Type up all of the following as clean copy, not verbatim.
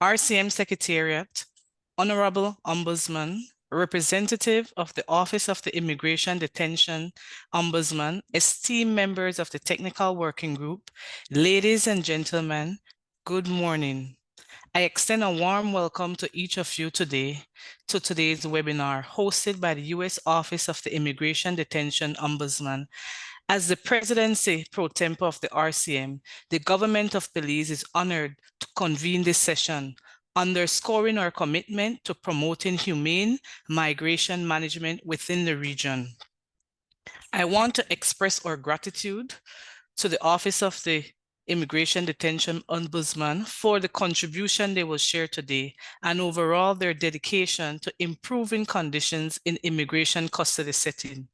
RCM Secretariat, Honorable Ombudsman, representative of the Office of the Immigration Detention Ombudsman, esteemed members of the Technical Working Group, ladies and gentlemen, good morning. I extend a warm welcome to each of you today to today's webinar hosted by the U.S. Office of the Immigration Detention Ombudsman. As the Presidency pro tempore of the RCM, the Government of Belize is honored to convene this session, underscoring our commitment to promoting humane migration management within the region. I want to express our gratitude to the Office of the Immigration Detention Ombudsman for the contribution they will share today and overall their dedication to improving conditions in immigration custody setting.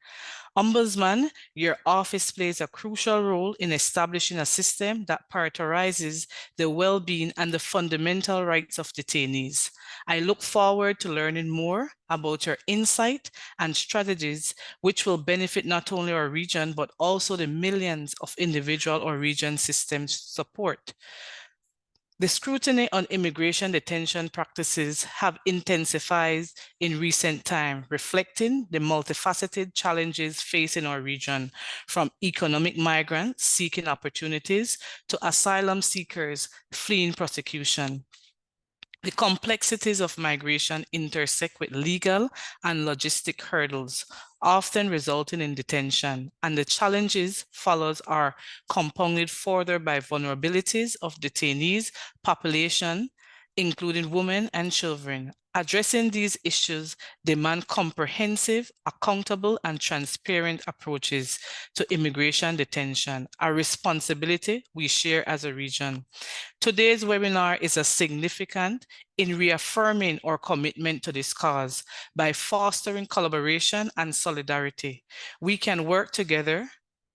Ombudsman, your office plays a crucial role in establishing a system that prioritizes the well-being and the fundamental rights of detainees. I look forward to learning more about your insight and strategies, which will benefit not only our region, but also the millions of individual or region systems support. The scrutiny on immigration detention practices have intensified in recent time, reflecting the multifaceted challenges facing our region, from economic migrants seeking opportunities to asylum seekers fleeing prosecution. The complexities of migration intersect with legal and logistic hurdles, often resulting in detention, and the challenges followed are compounded further by vulnerabilities of detainees' population, including women and children. Addressing these issues demand comprehensive, accountable, and transparent approaches to immigration detention, a responsibility we share as a region. Today's webinar is a significant in reaffirming our commitment to this cause. By fostering collaboration and solidarity, we can work together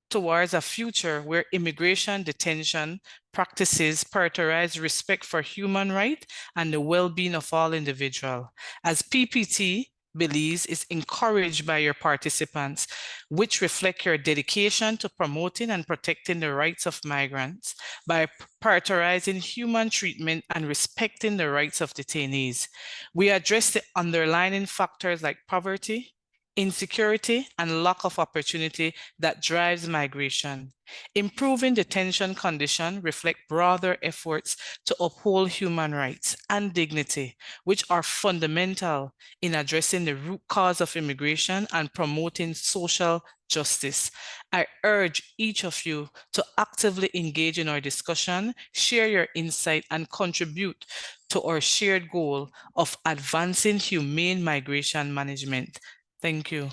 towards a future where immigration detention practices prioritize respect for human rights and the well-being of all individuals. As PPT Belize is encouraged by your participants, which reflect your dedication to promoting and protecting the rights of migrants by prioritizing human treatment and respecting the rights of detainees. We address the underlying factors like poverty, insecurity, and lack of opportunity that drives migration. Improving detention conditions reflect broader efforts to uphold human rights and dignity, which are fundamental in addressing the root cause of immigration and promoting social justice. I urge each of you to actively engage in our discussion, share your insight, and contribute to our shared goal of advancing humane migration management. Thank you.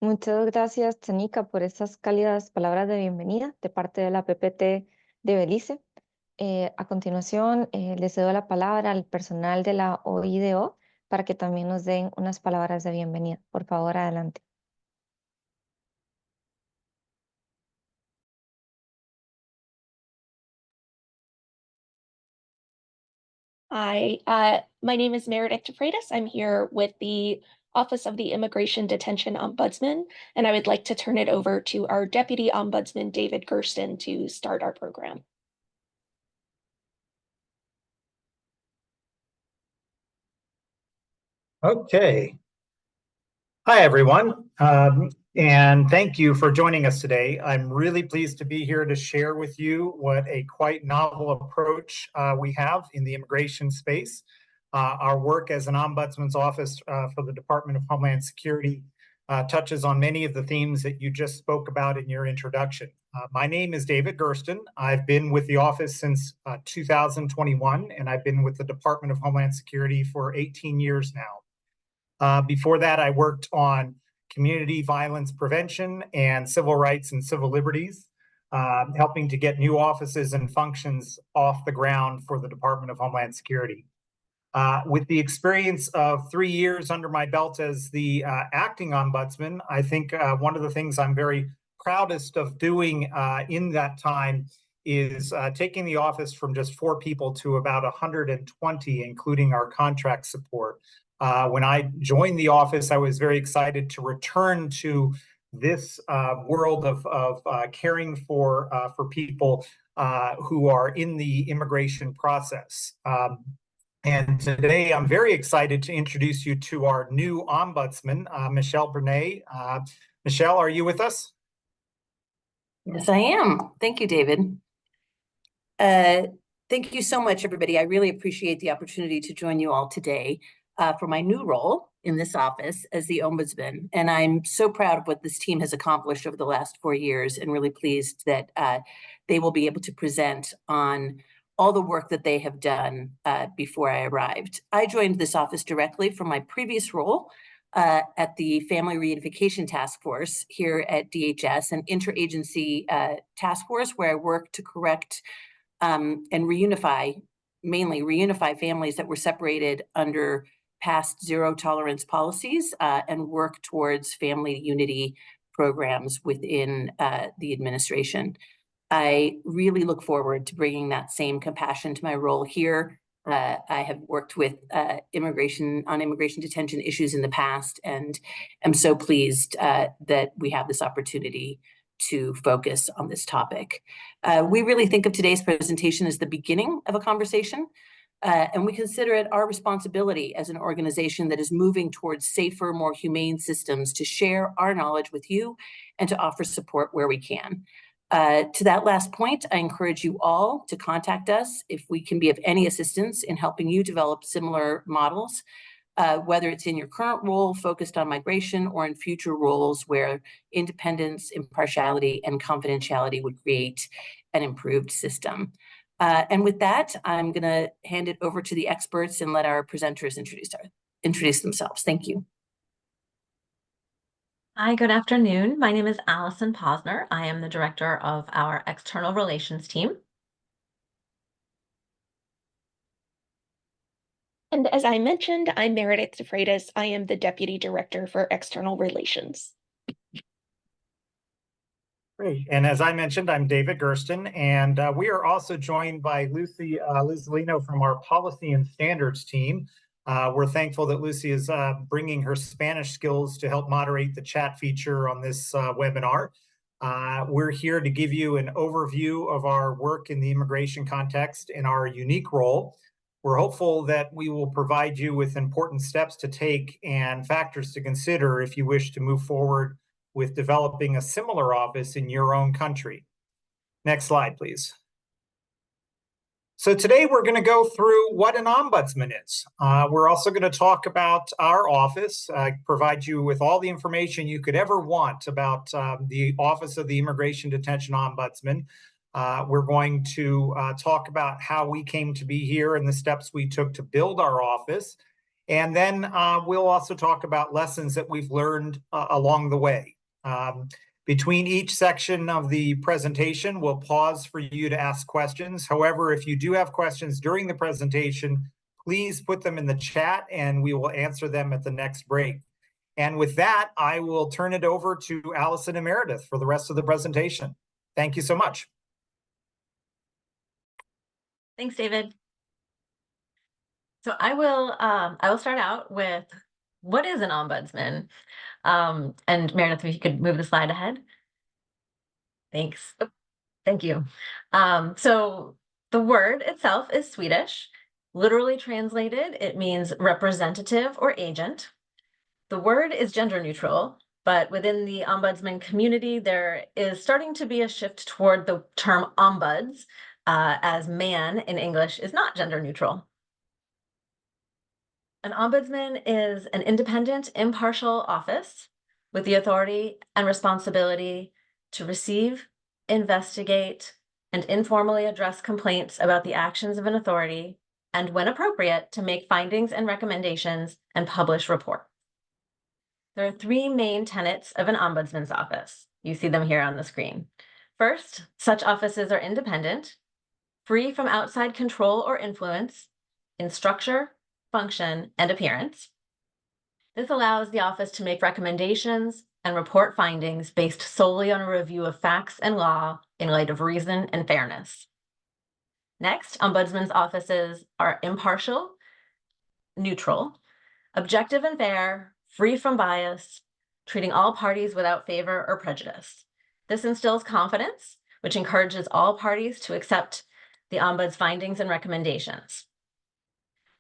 Muchas gracias, Tanika, por estas cálidas palabras de bienvenida de parte de la PPT de Belice. A continuación, le cedo la palabra al personal de la OIDO para que también nos den unas palabras de bienvenida. Por favor, adelante. Hi, my name is Meredith DeFreitas. I'm here with the Office of the Immigration Detention Ombudsman, and I would like to turn it over to our Deputy Ombudsman, David Gersten, to start our program. Okay. Hi, everyone. And thank you for joining us today. I'm really pleased to be here to share with you what a quite novel approach we have in the immigration space. Our work as an ombudsman's office for the Department of Homeland Security touches on many of the themes that you just spoke about in your introduction. My name is David Gersten. I've been with the office since 2021, and I've been with the Department of Homeland Security for 18 years now. Before that, I worked on community violence prevention and civil rights and civil liberties, helping to get new offices and functions off the ground for the Department of Homeland Security. With the experience of 3 years under my belt as the acting ombudsman, I think one of the things I'm very proudest of doing in that time is taking the office from just 4 people to about 120, including our contract support. When I joined the office, I was very excited to return to this world of caring for people who are in the immigration process. And today I'm very excited to introduce you to our new ombudsman, Michelle Bernay. Michelle, are you with us? Yes, I am. Thank you, David. Thank you so much, everybody. I really appreciate the opportunity to join you all today for my new role in this office as the Ombudsman. And I'm so proud of what this team has accomplished over the last 4 years, and really pleased that they will be able to present on all the work that they have done before I arrived. I joined this office directly from my previous role at the Family Reunification Task Force here at DHS, an interagency task force where I work to correct and mainly reunify families that were separated under past zero tolerance policies and work towards family unity programs within the administration. I really look forward to bringing that same compassion to my role here. I have worked with immigration detention issues in the past, and am so pleased that we have this opportunity to focus on this topic. We really think of today's presentation as the beginning of a conversation, and we consider it our responsibility as an organization that is moving towards safer, more humane systems to share our knowledge with you and to offer support where we can. To that last point, I encourage you all to contact us if we can be of any assistance in helping you develop similar models, whether it's in your current role focused on migration or in future roles where independence, impartiality, and confidentiality would create an improved system. And with that, I'm going to hand it over to the experts and let our presenters introduce themselves. Thank you. Hi, good afternoon. My name is Allison Posner. I am the director of our external relations team. And as I mentioned, I'm Meredith DeFreitas. I am the Deputy Director for External Relations. Great. And as I mentioned, I'm David Gersten, and we are also joined by Lucy Lizolino from our Policy and Standards team. We're thankful that Lucy is bringing her Spanish skills to help moderate the chat feature on this webinar. We're here to give you an overview of our work in the immigration context in our unique role. We're hopeful that we will provide you with important steps to take and factors to consider if you wish to move forward with developing a similar office in your own country. Next slide, please. So today we're going to go through what an ombudsman is. We're also going to talk about our office, provide you with all the information you could ever want about the Office of the Immigration Detention Ombudsman. We're going to talk about how we came to be here and the steps we took to build our office. And then we'll also talk about lessons that we've learned along the way. Between each section of the presentation, we'll pause for you to ask questions. However, if you do have questions during the presentation, please put them in the chat and we will answer them at the next break. And with that, I will turn it over to Allison and Meredith for the rest of the presentation. Thank you so much. Thanks, David. So I will start out with what is an ombudsman? And Meredith, if you could move the slide ahead. Thanks. Oh, thank you. So the word itself is Swedish. Literally translated, it means representative or agent. The word is gender neutral, but within the ombudsman community, there is starting to be a shift toward the term ombuds, as man in English is not gender neutral. An ombudsman is an independent, impartial office with the authority and responsibility to receive, investigate, and informally address complaints about the actions of an authority, and when appropriate, to make findings and recommendations and publish reports. There are three main tenets of an ombudsman's office. You see them here on the screen. First, such offices are independent, free from outside control or influence in structure, function, and appearance. This allows the office to make recommendations and report findings based solely on a review of facts and law in light of reason and fairness. Next, ombudsman's offices are impartial, neutral, objective and fair, free from bias, treating all parties without favor or prejudice. This instills confidence which encourages all parties to accept the Ombuds' findings and recommendations.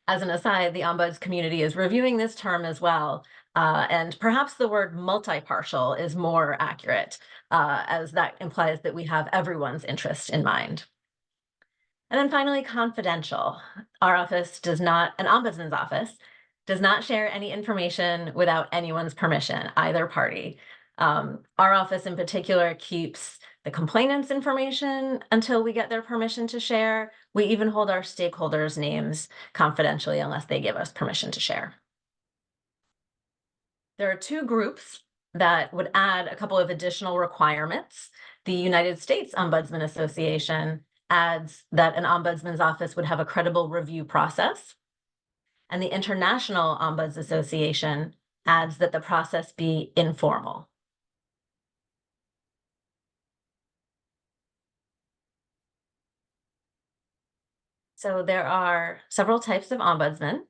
As an aside, the Ombuds community is reviewing this term as well, and perhaps the word multi-partial is more accurate, as that implies that we have everyone's interest in mind. And then finally, confidential. Our office does not, an ombudsman's office, does not share any information without anyone's permission, either party. Our office in particular keeps the complainant's information until we get their permission to share. We even hold our stakeholders' names confidentially unless they give us permission to share. There are two groups that would add a couple of additional requirements. The United States Ombudsman Association adds that an ombudsman's office would have a credible review process. And the International Ombuds Association adds that the process be informal. So there are several types of ombudsman.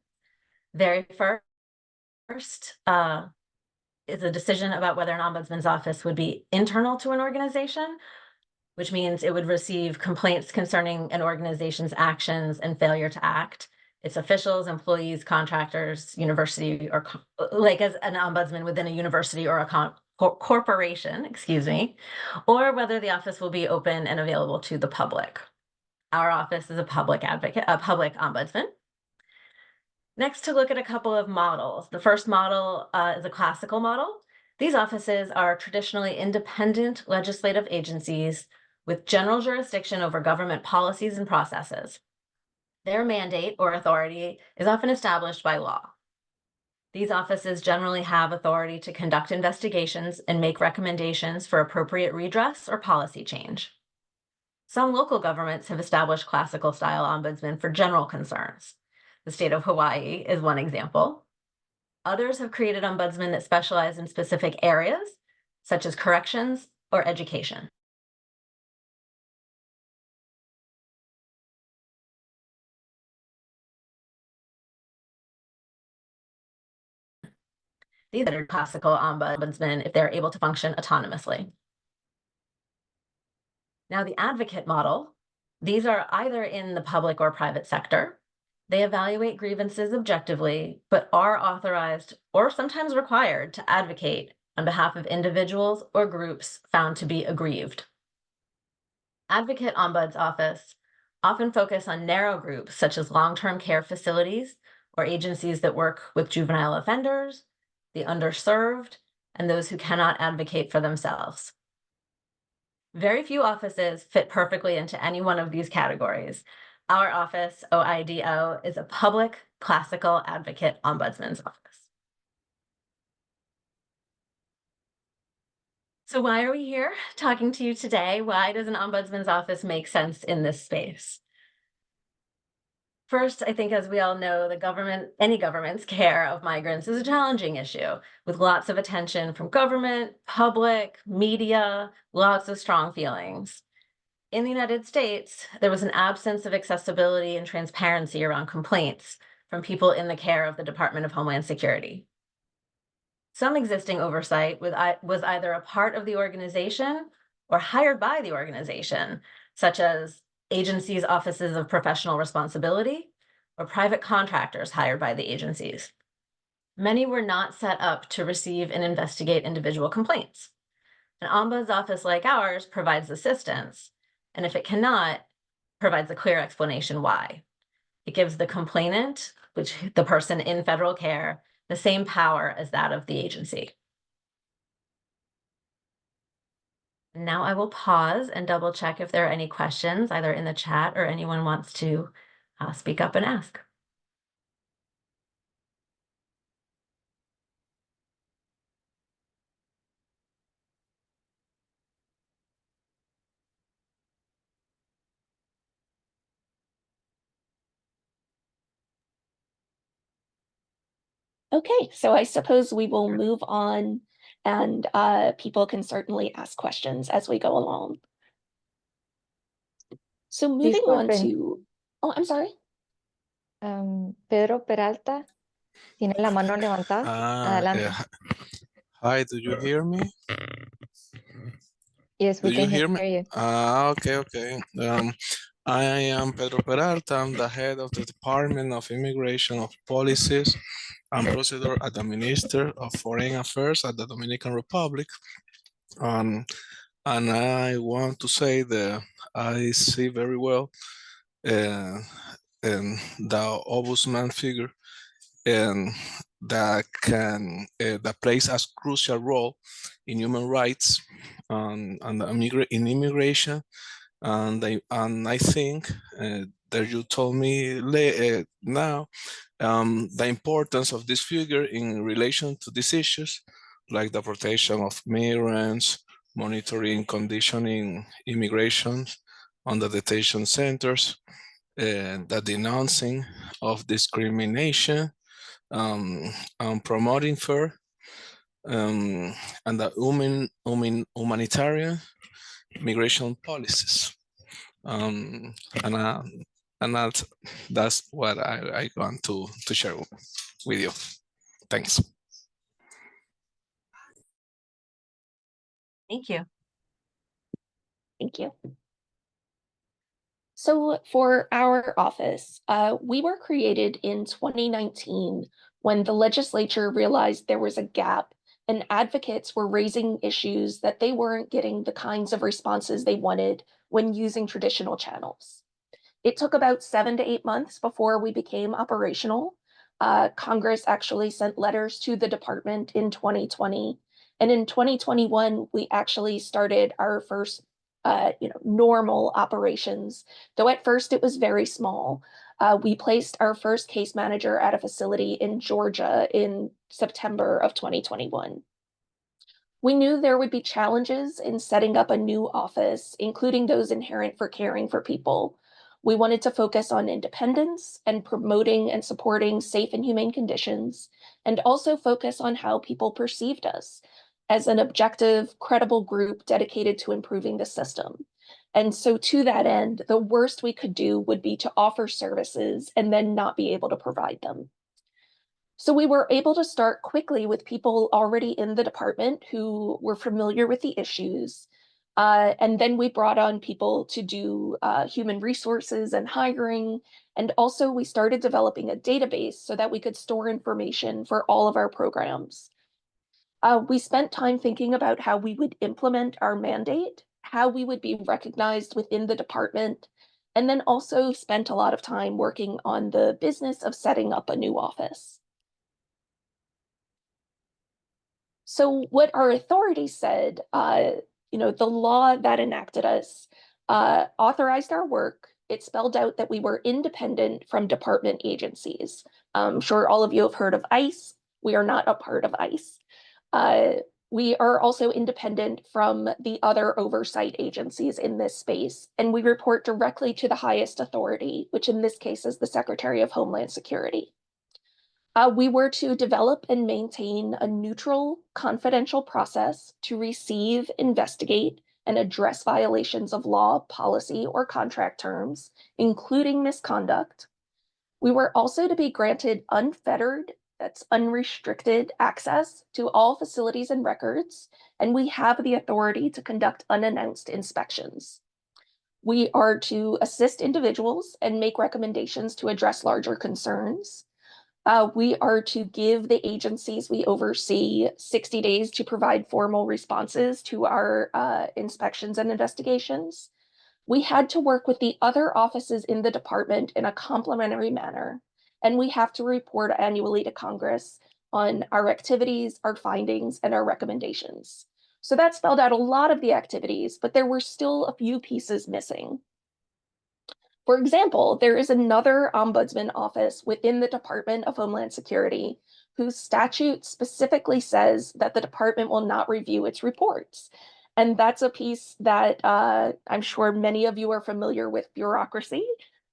Very first is a decision about whether an ombudsman's office would be internal to an organization, which means it would receive complaints concerning an organization's actions and failure to act, its officials, employees, contractors, university, or like as an ombudsman within a university or a corporation, excuse me, or whether the office will be open and available to the public. Our office is a public advocate, a public ombudsman. Next, to look at a couple of models. The first model is a classical model. These offices are traditionally independent legislative agencies with general jurisdiction over government policies and processes. Their mandate or authority is often established by law. These offices generally have authority to conduct investigations and make recommendations for appropriate redress or policy change. Some local governments have established classical style ombudsmen for general concerns. The state of Hawaii is one example. Others have created ombudsmen that specialize in specific areas, such as corrections or education. These are classical ombudsmen if they're able to function autonomously. Now, the advocate model, these are either in the public or private sector. They evaluate grievances objectively, but are authorized or sometimes required to advocate on behalf of individuals or groups found to be aggrieved. Advocate ombuds office often focus on narrow groups such as long-term care facilities or agencies that work with juvenile offenders, the underserved, and those who cannot advocate for themselves. Very few offices fit perfectly into any one of these categories. Our office, OIDO, is a public classical advocate ombudsman's office. So why are we here talking to you today? Why does an ombudsman's office make sense in this space? First, I think, as we all know, any government's care of migrants is a challenging issue with lots of attention from government, public, media, lots of strong feelings. In the United States, there was an absence of accessibility and transparency around complaints from people in the care of the Department of Homeland Security. Some existing oversight was either a part of the organization or hired by the organization, such as agencies' offices of professional responsibility or private contractors hired by the agencies. Many were not set up to receive and investigate individual complaints. An ombuds office like ours provides assistance, and if it cannot, provides a clear explanation why. It gives the complainant, which the person in federal care, the same power as that of the agency. Now I will pause and double check if there are any questions, either in the chat or anyone wants to speak up and ask. Okay, so I suppose we will move on, and people can certainly ask questions as we go along. So moving on to, oh, I'm sorry. Pedro Peralta tiene la mano levantada. Adelante. Hi, do you hear me? Yes, we Do you can hear hear me? you. Okay. I am Pedro Peralta. I'm the head of the Department of Immigration of Policies and Procedure at the Minister of Foreign Affairs at the Dominican Republic. And I want to say that I see very well and the ombudsman figure and that plays a crucial role in human rights and in immigration. And I think that you told me now the importance of this figure in relation to these issues, like the protection of migrants, monitoring conditioning immigration on the detention centers, the denouncing of discrimination, and promoting fair and the humanitarian migration policies. Um, and uh, and that's what I want to share with you. Thanks. Thank you. Thank you. So for our office, we were created in 2019 when the legislature realized there was a gap and advocates were raising issues that they weren't getting the kinds of responses they wanted when using traditional channels. It took about 7 to 8 months before we became operational. Congress actually sent letters to the department in 2020. And in 2021, we actually started our first normal operations, though at first it was very small. We placed our first case manager at a facility in Georgia in September of 2021. We knew there would be challenges in setting up a new office, including those inherent for caring for people. We wanted to focus on independence and promoting and supporting safe and humane conditions, and also focus on how people perceived us as an objective, credible group dedicated to improving the system. And so to that end, the worst we could do would be to offer services and then not be able to provide them. So we were able to start quickly with people already in the department who were familiar with the issues. And then we brought on people to do human resources and hiring. And also we started developing a database so that we could store information for all of our programs. We spent time thinking about how we would implement our mandate, how we would be recognized within the department, and then also spent a lot of time working on the business of setting up a new office. So what our authorities said, the law that enacted us authorized our work. It spelled out that we were independent from department agencies. I'm sure all of you have heard of ICE. We are not a part of ICE. We are also independent from the other oversight agencies in this space, and we report directly to the highest authority, which in this case is the Secretary of Homeland Security. We were to develop and maintain a neutral, confidential process to receive, investigate, and address violations of law, policy, or contract terms, including misconduct. We were also to be granted unfettered, that's unrestricted access to all facilities and records, and we have the authority to conduct unannounced inspections. We are to assist individuals and make recommendations to address larger concerns. We are to give the agencies we oversee 60 days to provide formal responses to our inspections and investigations. We had to work with the other offices in the department in a complementary manner, and we have to report annually to Congress on our activities, our findings, and our recommendations. So that spelled out a lot of the activities, but there were still a few pieces missing. For example, there is another ombudsman office within the Department of Homeland Security whose statute specifically says that the department will not review its reports. And that's a piece that I'm sure many of you are familiar with bureaucracy.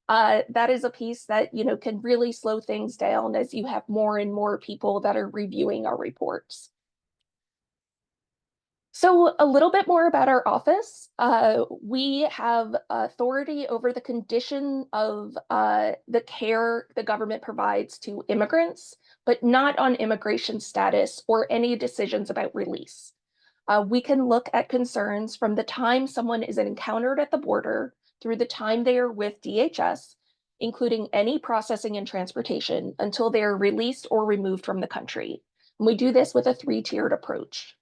That is a piece that can really slow things down as you have more and more people that are reviewing our reports. So a little bit more about our office. We have authority over the condition of the care the government provides to immigrants, but not on immigration status or any decisions about release. We can look at concerns from the time someone is encountered at the border through the time they are with DHS, including any processing and transportation, until they are released or removed from the country. And we do this with a 3-tiered approach.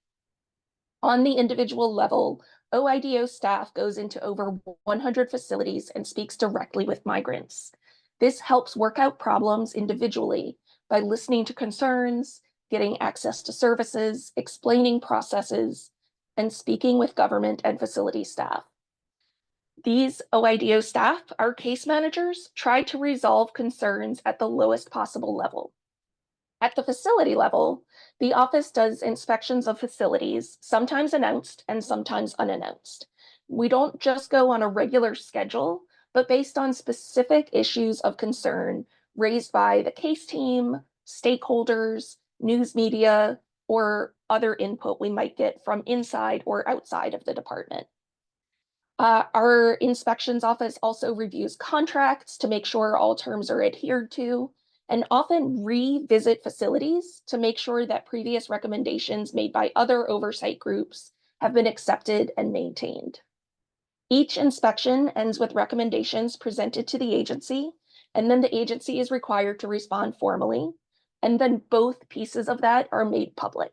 On the individual level, OIDO staff goes into over 100 facilities and speaks directly with migrants. This helps work out problems individually by listening to concerns, getting access to services, explaining processes, and speaking with government and facility staff. These OIDO staff, our case managers, try to resolve concerns at the lowest possible level. At the facility level, the office does inspections of facilities, sometimes announced and sometimes unannounced. We don't just go on a regular schedule, but based on specific issues of concern raised by the case team, stakeholders, news media, or other input we might get from inside or outside of the department. Our inspections office also reviews contracts to make sure all terms are adhered to, and often revisit facilities to make sure that previous recommendations made by other oversight groups have been accepted and maintained. Each inspection ends with recommendations presented to the agency, and then the agency is required to respond formally, and then both pieces of that are made public.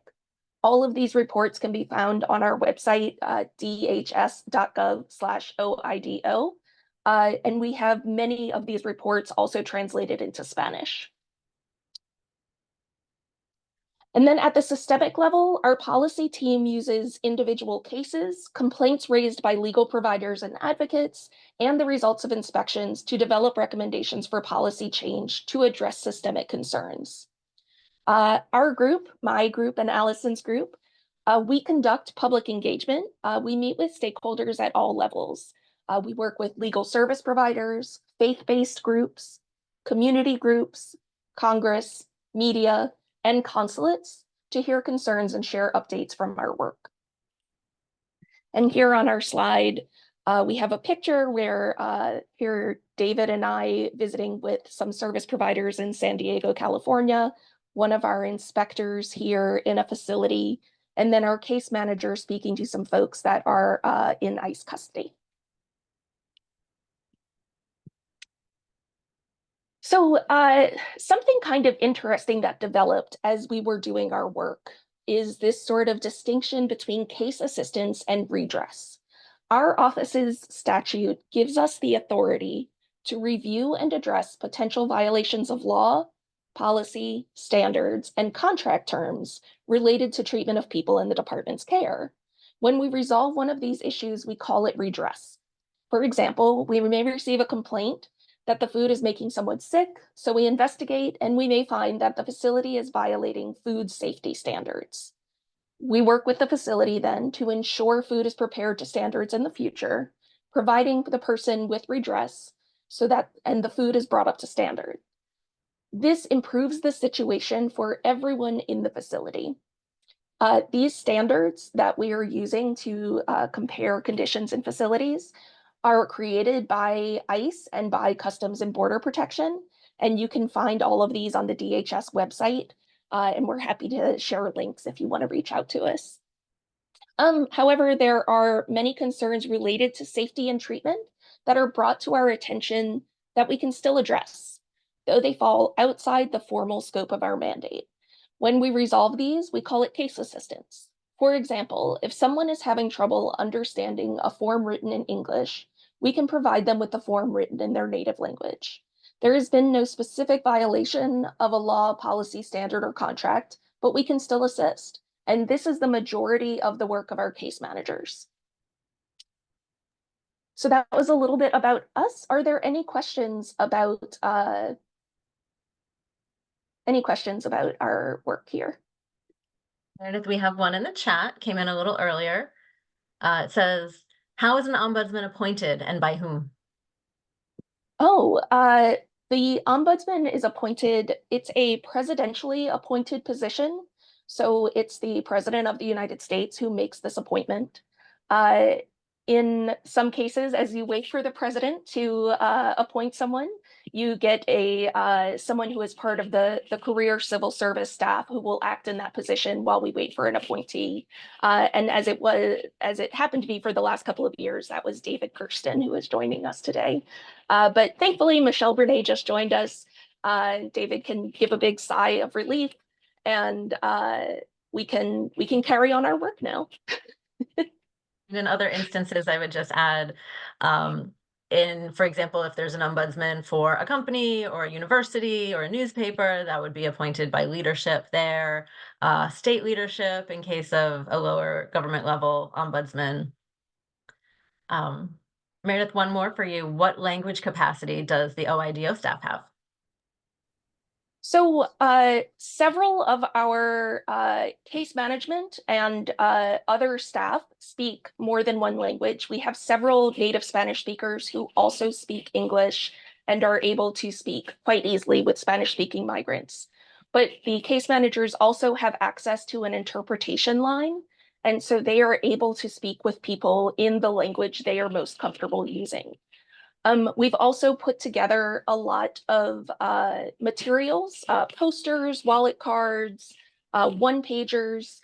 All of these reports can be found on our website, dhs.gov/OIDO, and we have many of these reports also translated into Spanish. And then at the systemic level, our policy team uses individual cases, complaints raised by legal providers and advocates, and the results of inspections to develop recommendations for policy change to address systemic concerns. Our group, my group and Allison's group, we conduct public engagement. We meet with stakeholders at all levels. We work with legal service providers, faith-based groups, community groups, Congress, media, and consulates to hear concerns and share updates from our work. And here on our slide, we have a picture where here David and I visiting with some service providers in San Diego, California, one of our inspectors here in a facility, and then our case manager speaking to some folks that are in ICE custody. So something kind of interesting that developed as we were doing our work is this sort of distinction between case assistance and redress. Our office's statute gives us the authority to review and address potential violations of law, policy, standards, and contract terms related to treatment of people in the department's care. When we resolve one of these issues, we call it redress. For example, we may receive a complaint that the food is making someone sick, so we investigate and we may find that the facility is violating food safety standards. We work with the facility then to ensure food is prepared to standards in the future, providing the person with redress and the food is brought up to standard. This improves the situation for everyone in the facility. These standards that we are using to compare conditions in facilities are created by ICE and by Customs and Border Protection, and you can find all of these on the DHS website, and we're happy to share links if you want to reach out to us. However, there are many concerns related to safety and treatment that are brought to our attention that we can still address, though they fall outside the formal scope of our mandate. When we resolve these, we call it case assistance. For example, if someone is having trouble understanding a form written in English, we can provide them with the form written in their native language. There has been no specific violation of a law, policy, standard, or contract, but we can still assist. And this is the majority of the work of our case managers. So that was a little bit about us. Are there any questions about our work here? Meredith, we have one in the chat, came in a little earlier. It says, how is an ombudsman appointed and by whom? Oh, the ombudsman is appointed, it's a presidentially appointed position. So it's the president of the United States who makes this appointment. In some cases, as you wait for the president to appoint someone, you get someone who is part of the career civil service staff who will act in that position while we wait for an appointee. And as it happened to be for the last couple of years, that was David Kirsten, who is joining us today. But thankfully, Michelle Brunet just joined us. David can give a big sigh of relief, and we can carry on our work now. In other instances, I would just add, for example, if there's an ombudsman for a company or a university or a newspaper, that would be appointed by leadership there, state leadership in case of a lower government level ombudsman. Meredith, one more for you. What language capacity does the OIDO staff have? So several of our case management and other staff speak more than one language. We have several native Spanish speakers who also speak English and are able to speak quite easily with Spanish-speaking migrants. But the case managers also have access to an interpretation line, and so they are able to speak with people in the language they are most comfortable using. We've also put together a lot of materials, posters, wallet cards, one-pagers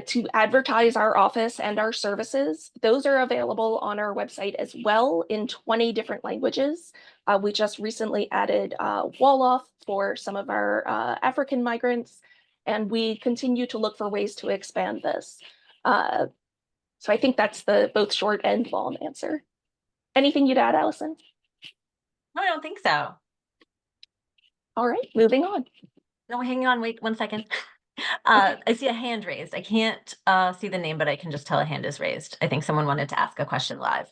to advertise our office and our services. Those are available on our website as well in 20 different languages. We just recently added Wolof for some of our African migrants, and we continue to look for ways to expand this. So I think that's the both short and long answer. Anything you'd add, Allison? No, I don't think so. All right, moving on. No, hang on, wait 1 second. I see a hand raised. I can't see the name, but I can just tell a hand is raised. I think someone wanted to ask a question live.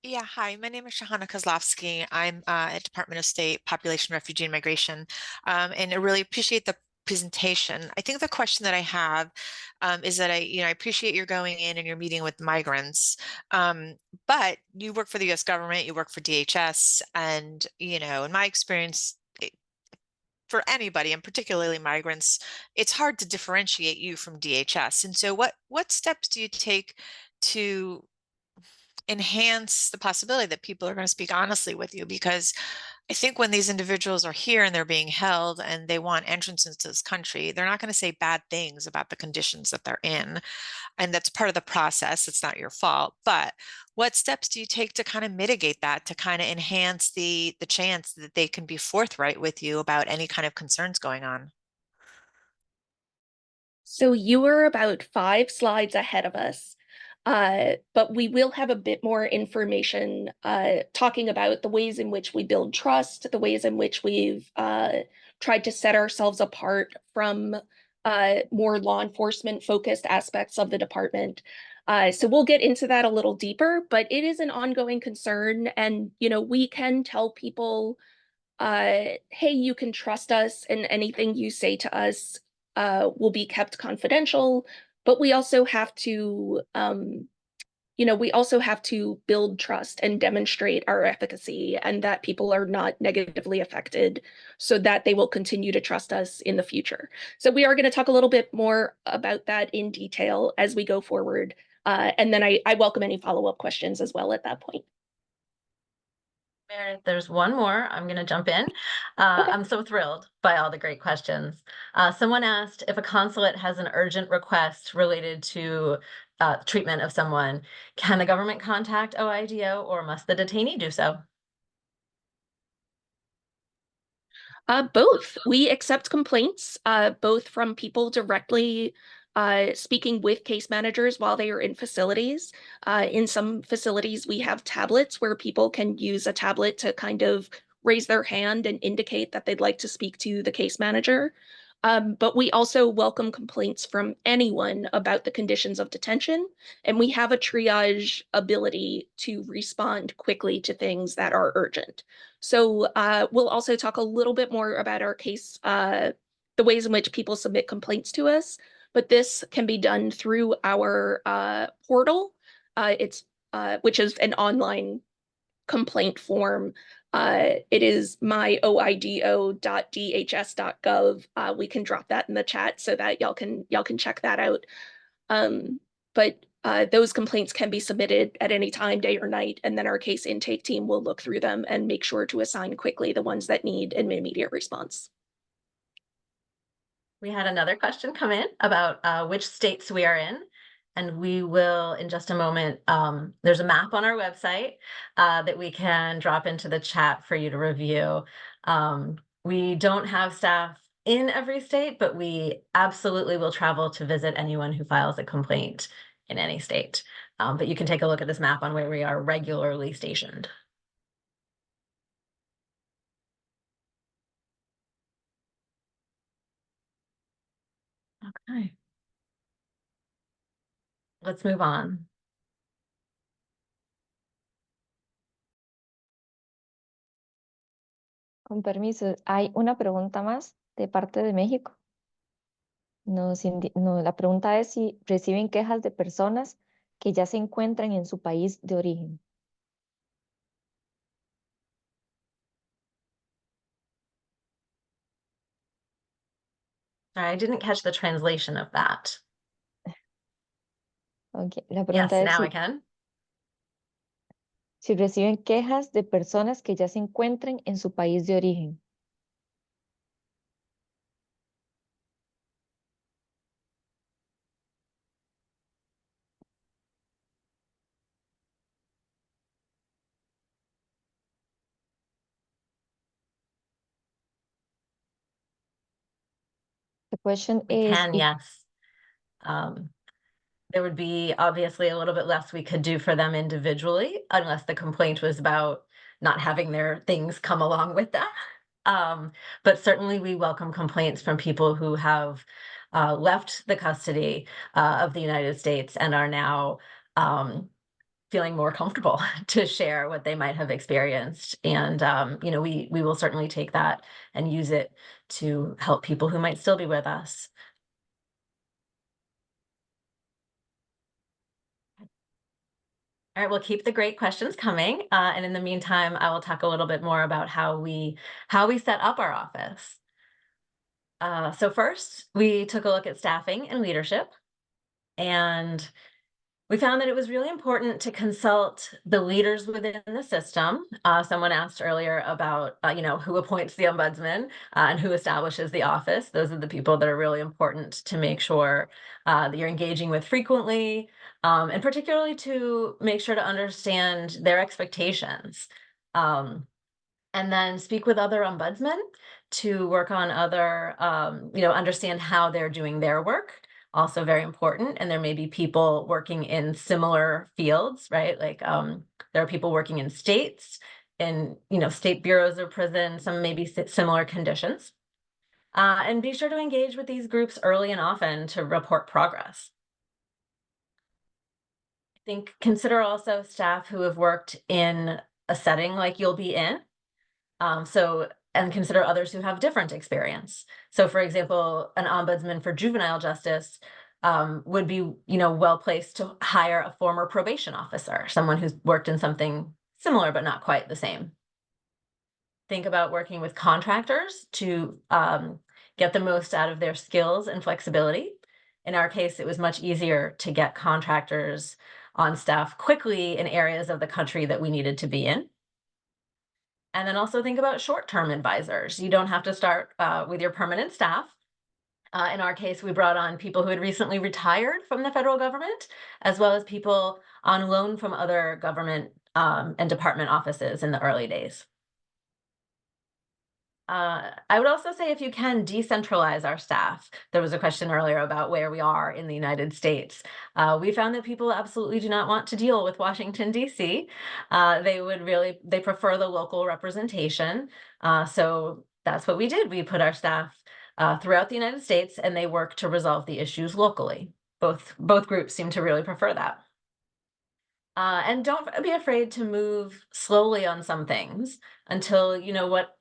Yeah, hi, my name is Shahana Kozlovsky. I'm at Department of State, Population, Refugee, and Migration, and I really appreciate the presentation. I think the question that I have is that I appreciate you're going in and you're meeting with migrants, but you work for the U.S. government, you work for DHS, and in my experience, for anybody, and particularly migrants, it's hard to differentiate you from DHS. And so, what steps do you take to enhance the possibility that people are going to speak honestly with you? Because I think when these individuals are here and they're being held and they want entrance into this country, they're not going to say bad things about the conditions that they're in. And that's part of the process. It's not your fault. But what steps do you take to kind of mitigate that, to kind of enhance the chance that they can be forthright with you about any kind of concerns going on? So you were about 5 slides ahead of us. But we will have a bit more information talking about the ways in which we build trust, the ways in which we've tried to set ourselves apart from more law enforcement focused aspects of the department. So we'll get into that a little deeper, but it is an ongoing concern. And, we can tell people, hey, you can trust us and anything you say to us will be kept confidential. But we also have to, build trust and demonstrate our efficacy and that people are not negatively affected so that they will continue to trust us in the future. So we are going to talk a little bit more about that in detail as we go forward. And then I welcome any follow-up questions as well at that point. Meredith, there's one more. I'm going to jump in. Okay. I'm so thrilled by all the great questions. Someone asked if a consulate has an urgent request related to treatment of someone, can the government contact OIDO or must the detainee do so? Both. We accept complaints, both from people directly speaking with case managers while they are in facilities. In some facilities, we have tablets where people can use a tablet to kind of raise their hand and indicate that they'd like to speak to the case manager. But we also welcome complaints from anyone about the conditions of detention, and we have a triage ability to respond quickly to things that are urgent. So we'll also talk a little bit more about our case, the ways in which people submit complaints to us, but this can be done through our portal, which is an online complaint form. It is myoido.dhs.gov. We can drop that in the chat so that y'all can check that out. But those complaints can be submitted at any time, day or night, and then our case intake team will look through them and make sure to assign quickly the ones that need an immediate response. We had another question come in about which states we are in, and we will, in just a moment, there's a map on our website that we can drop into the chat for you to review. We don't have staff in every state, but we absolutely will travel to visit anyone who files a complaint in any state. But you can take a look at this map on where we are regularly stationed. Okay. Let's move on. Con permiso, hay una pregunta más de parte de México. La pregunta es si reciben quejas de personas que ya se encuentran en su país de origen. I didn't catch the translation of that. Okay. La Yes, pregunta es now I can. si reciben quejas de personas que ya se encuentran en su país de origen. The question We is can, yes. There would be obviously a little bit less we could do for them individually, unless the complaint was about not having their things come along with that. But certainly we welcome complaints from people who have left the custody of the United States and are now feeling more comfortable to share what they might have experienced. And, we will certainly take that and use it to help people who might still be with us. All right, we'll keep the great questions coming. And in the meantime, I will talk a little bit more about how we set up our office. So first, we took a look at staffing and leadership, and we found that it was really important to consult the leaders within the system. Someone asked earlier about, who appoints the ombudsman and who establishes the office. Those are the people that are really important to make sure that you're engaging with frequently, and particularly to make sure to understand their expectations. And then speak with other ombudsmen to work on other, understand how they're doing their work. Also very important. And there may be people working in similar fields, right? Like there are people working in states, in state bureaus of prison, some maybe similar conditions. And be sure to engage with these groups early and often to report progress. I think consider also staff who have worked in a setting like you'll be in. And consider others who have different experience. So for example, an ombudsman for juvenile justice would be, well placed to hire a former probation officer, someone who's worked in something similar, but not quite the same. Think about working with contractors to get the most out of their skills and flexibility. In our case, it was much easier to get contractors on staff quickly in areas of the country that we needed to be in. And then also think about short-term advisors. You don't have to start with your permanent staff. In our case, we brought on people who had recently retired from the federal government, as well as people on loan from other government and department offices in the early days. I would also say if you can decentralize our staff. There was a question earlier about where we are in the United States. We found that people absolutely do not want to deal with Washington, D.C. They prefer the local representation. So that's what we did. We put our staff throughout the United States, and they work to resolve the issues locally. Both groups seem to really prefer that. And don't be afraid to move slowly on some things until you know what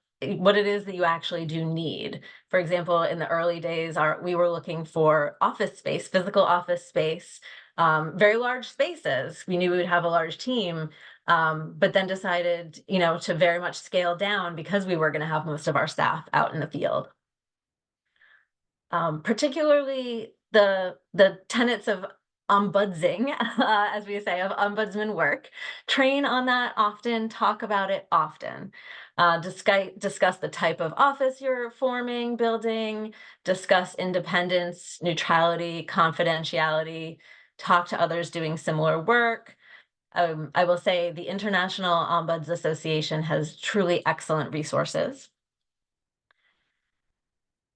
it is that you actually do need. For example, in the early days, we were looking for office space, physical office space, very large spaces. We knew we would have a large team, but then decided, to very much scale down because we were going to have most of our staff out in the field. Particularly the tenets of ombudsing, as we say, of ombudsman work. Train on that often, talk about it often. Discuss the type of office you're forming, building, discuss independence, neutrality, confidentiality, talk to others doing similar work. I will say the International Ombuds Association has truly excellent resources.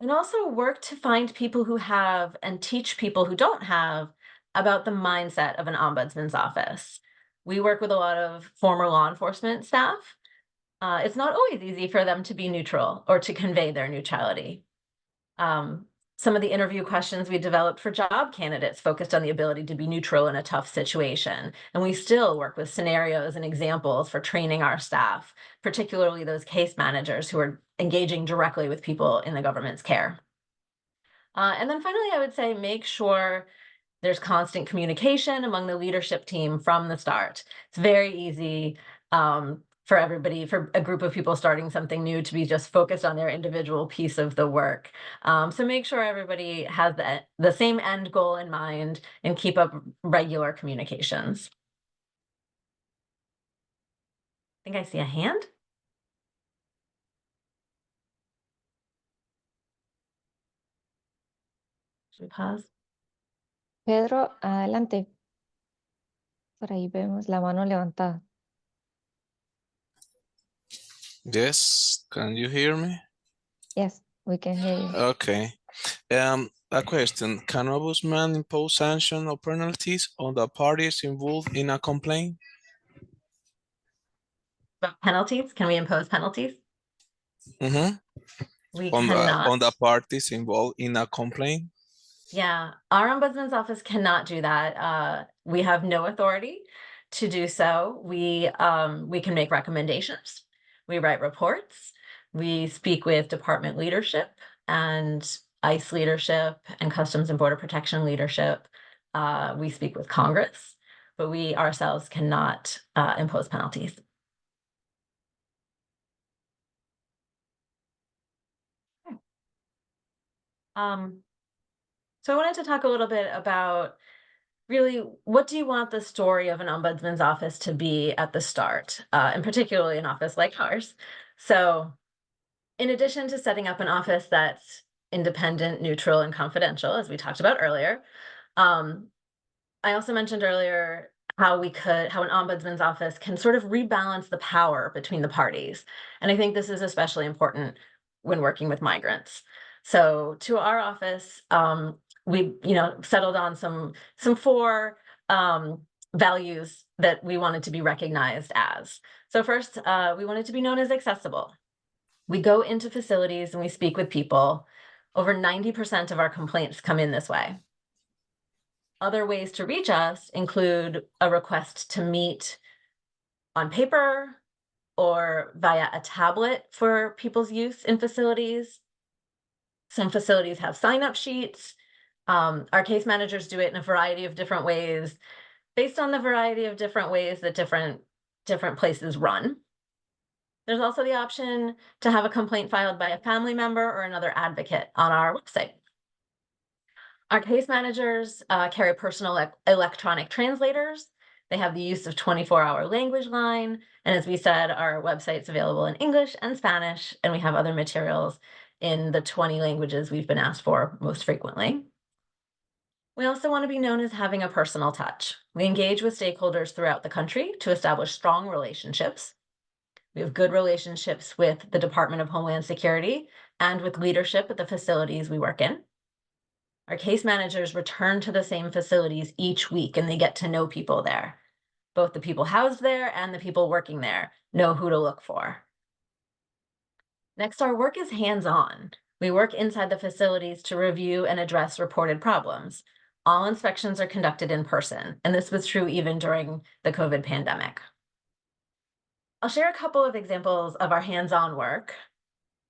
And also work to find people who have and teach people who don't have about the mindset of an ombudsman's office. We work with a lot of former law enforcement staff. It's not always easy for them to be neutral or to convey their neutrality. Some of the interview questions we developed for job candidates focused on the ability to be neutral in a tough situation. And we still work with scenarios and examples for training our staff, particularly those case managers who are engaging directly with people in the government's care. And then finally, I would say make sure there's constant communication among the leadership team from the start. It's very easy for everybody, for a group of people starting something new, to be just focused on their individual piece of the work. So make sure everybody has the same end goal in mind and keep up regular communications. I think I see a hand. Should we pause? Pedro, adelante. Por ahí vemos la mano levantada. Yes, can you hear me? Yes, we can hear you. Okay. A question, can ombudsman impose sanctions or penalties on the parties involved in a complaint? About penalties, can we impose penalties? Mm-hmm. We On cannot. the parties involved in a complaint? Yeah, our ombudsman's office cannot do that. We have no authority to do so. We can make recommendations. We write reports. We speak with department leadership and ICE leadership and Customs and Border Protection leadership. We speak with Congress, but we ourselves cannot impose penalties. So I wanted to talk a little bit about really, what do you want the story of an ombudsman's office to be at the start, and particularly an office like ours? So in addition to setting up an office that's independent, neutral, and confidential, as we talked about earlier, I also mentioned earlier how an ombudsman's office can sort of rebalance the power between the parties. And I think this is especially important when working with migrants. So to our office, we settled on some four values that we wanted to be recognized as. So first, we wanted to be known as accessible. We go into facilities and we speak with people. Over 90% of our complaints come in this way. Other ways to reach us include a request to meet on paper or via a tablet for people's use in facilities. Some facilities have sign-up sheets. Our case managers do it in a variety of different ways, based on the variety of different ways that different places run. There's also the option to have a complaint filed by a family member or another advocate on our website. Our case managers carry personal electronic translators. They have the use of 24-hour language line. And as we said, our website's available in English and Spanish, and we have other materials in the 20 languages we've been asked for most frequently. We also want to be known as having a personal touch. We engage with stakeholders throughout the country to establish strong relationships. We have good relationships with the Department of Homeland Security and with leadership at the facilities we work in. Our case managers return to the same facilities each week, and they get to know people there. Both the people housed there and the people working there know who to look for. Next, our work is hands-on. We work inside the facilities to review and address reported problems. All inspections are conducted in person, and this was true even during the COVID pandemic. I'll share a couple of examples of our hands-on work.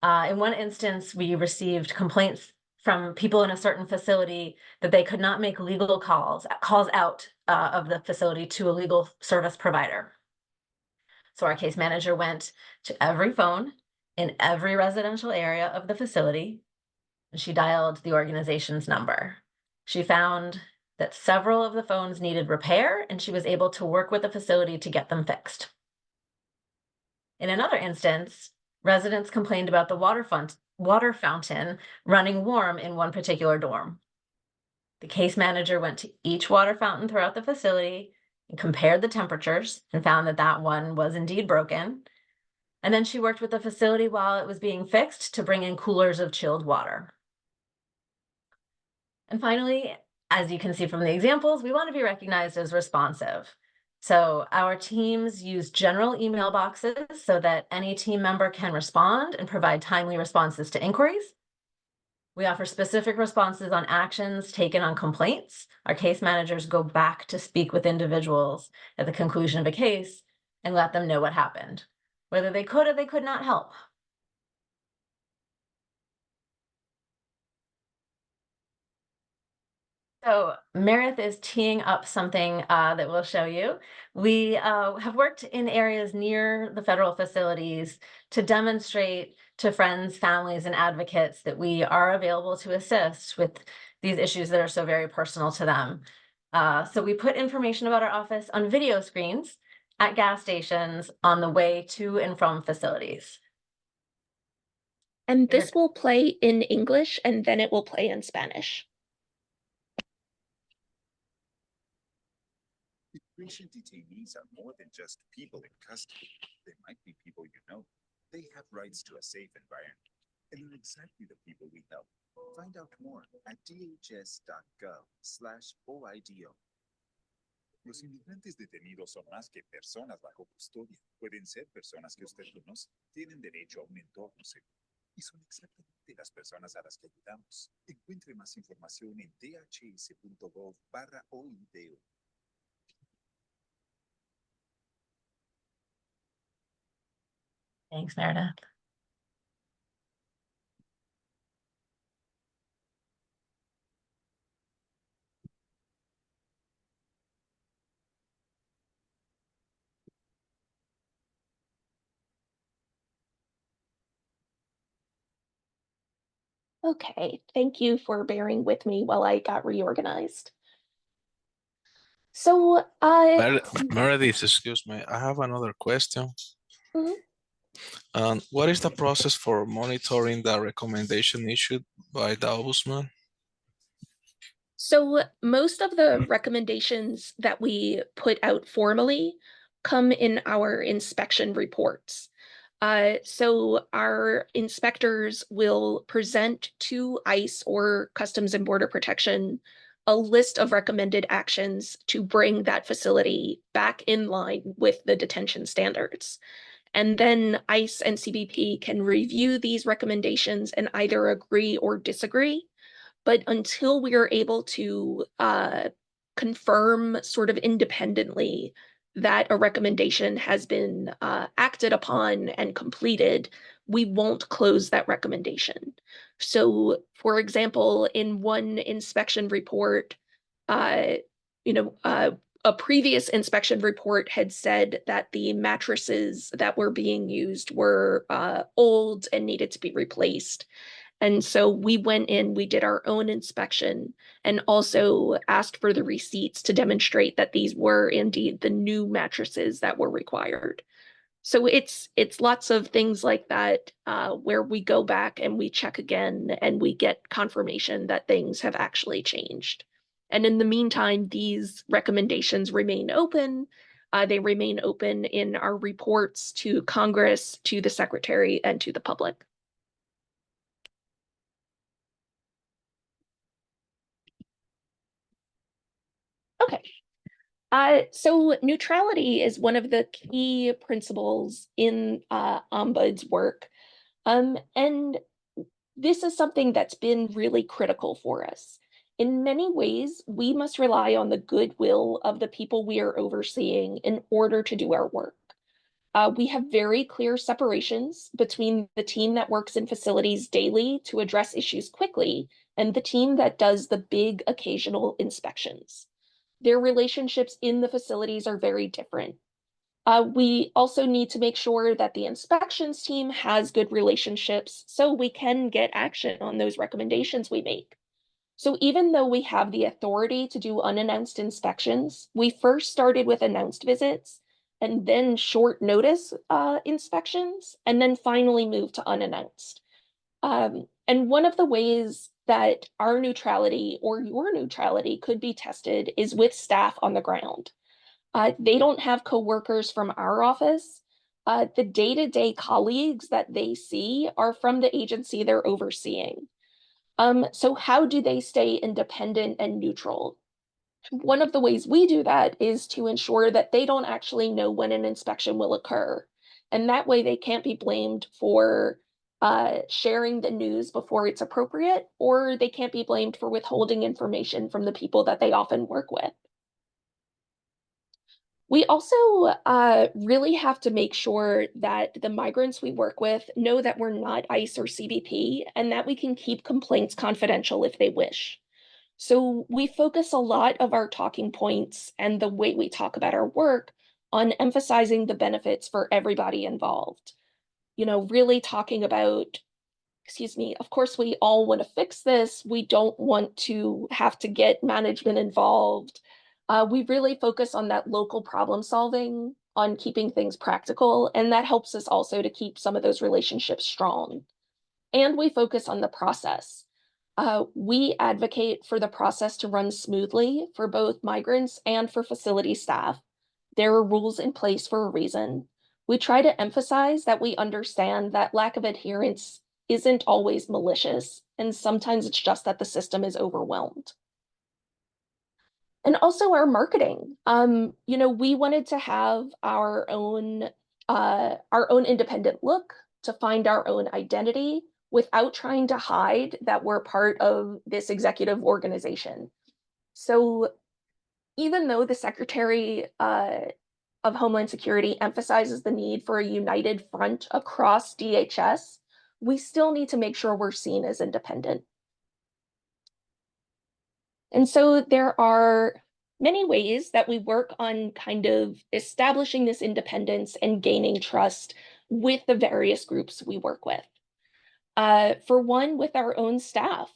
In one instance, we received complaints from people in a certain facility that they could not make legal calls out of the facility to a legal service provider. So our case manager went to every phone in every residential area of the facility, and she dialed the organization's number. She found that several of the phones needed repair, and she was able to work with the facility to get them fixed. In another instance, residents complained about the water fountain running warm in one particular dorm. The case manager went to each water fountain throughout the facility and compared the temperatures and found that that one was indeed broken. And then she worked with the facility while it was being fixed to bring in coolers of chilled water. And finally, as you can see from the examples, we want to be recognized as responsive. So our teams use general email boxes so that any team member can respond and provide timely responses to inquiries. We offer specific responses on actions taken on complaints. Our case managers go back to speak with individuals at the conclusion of a case and let them know what happened, whether they could or they could not help. So Meredith is teeing up something that we'll show you. We have worked in areas near the federal facilities to demonstrate to friends, families, and advocates that we are available to assist with these issues that are so very personal to them. So we put information about our office on video screens at gas stations on the way to and from facilities. And this will play in English and then it will play in Spanish. Immigration detainees are more than just people in custody. They might be people you know. They have rights to a safe environment, and they're exactly the people we help. Find out more at dhs.gov/OIDO. Los inmigrantes detenidos son más que personas bajo custodia. Pueden ser personas que usted conoce. Tienen derecho a un entorno seguro. Y son exactamente las personas a las que ayudamos. Encuentre más información en dhs.gov/OIDO. Thanks, Meredith. Okay, thank you for bearing with me while I got reorganized. So, Meredith, excuse me, I have another question. What is the process for monitoring the recommendation issued by the Ombudsman? So most of the recommendations that we put out formally come in our inspection reports. So our inspectors will present to ICE or Customs and Border Protection a list of recommended actions to bring that facility back in line with the detention standards. And then ICE and CBP can review these recommendations and either agree or disagree. But until we are able to confirm sort of independently that a recommendation has been acted upon and completed, we won't close that recommendation. So, for example, in one inspection report, a previous inspection report had said that the mattresses that were being used were old and needed to be replaced. And so we went in, we did our own inspection and also asked for the receipts to demonstrate that these were indeed the new mattresses that were required. So it's lots of things like that where we go back and we check again and we get confirmation that things have actually changed. And in the meantime, these recommendations remain open. They remain open in our reports to Congress, to the Secretary, and to the public. Okay. So neutrality is one of the key principles in Ombud's work. And this is something that's been really critical for us. In many ways, we must rely on the goodwill of the people we are overseeing in order to do our work. We have very clear separations between the team that works in facilities daily to address issues quickly and the team that does the big occasional inspections. Their relationships in the facilities are very different. We also need to make sure that the inspections team has good relationships so we can get action on those recommendations we make. So even though we have the authority to do unannounced inspections, we first started with announced visits and then short notice inspections, and then finally moved to unannounced. And one of the ways that our neutrality or your neutrality could be tested is with staff on the ground. They don't have coworkers from our office. The day-to-day colleagues that they see are from the agency they're overseeing. So how do they stay independent and neutral? One of the ways we do that is to ensure that they don't actually know when an inspection will occur. And that way they can't be blamed for sharing the news before it's appropriate, or they can't be blamed for withholding information from the people that they often work with. We also really have to make sure that the migrants we work with know that we're not ICE or CBP, and that we can keep complaints confidential if they wish. So we focus a lot of our talking points and the way we talk about our work on emphasizing the benefits for everybody involved. You know, really talking about, excuse me, of course, we all want to fix this. We don't want to have to get management involved. We really focus on that local problem solving, on keeping things practical, and that helps us also to keep some of those relationships strong. And we focus on the process. We advocate for the process to run smoothly for both migrants and for facility staff. There are rules in place for a reason. We try to emphasize that we understand that lack of adherence isn't always malicious, and sometimes it's just that the system is overwhelmed. And also our marketing. You know, we wanted to have our own independent look, to find our own identity without trying to hide that we're part of this executive organization. So even though the Secretary of Homeland Security emphasizes the need for a united front across DHS, we still need to make sure we're seen as independent. And so there are many ways that we work on kind of establishing this independence and gaining trust with the various groups we work with. For one, with our own staff.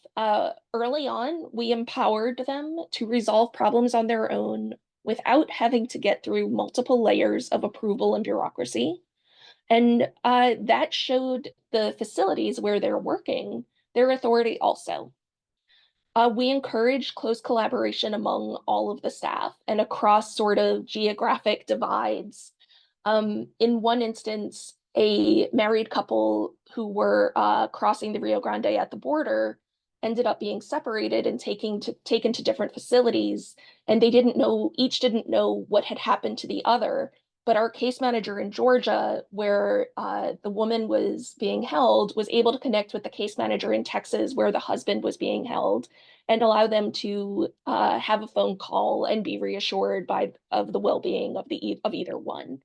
Early on, we empowered them to resolve problems on their own without having to get through multiple layers of approval and bureaucracy. And that showed the facilities where they're working their authority also. We encourage close collaboration among all of the staff and across sort of geographic divides. In one instance, a married couple who were crossing the Rio Grande at the border ended up being separated and taken to different facilities, and they each didn't know what had happened to the other. But our case manager in Georgia, where the woman was being held, was able to connect with the case manager in Texas, where the husband was being held, and allow them to have a phone call and be reassured of the well-being of either one.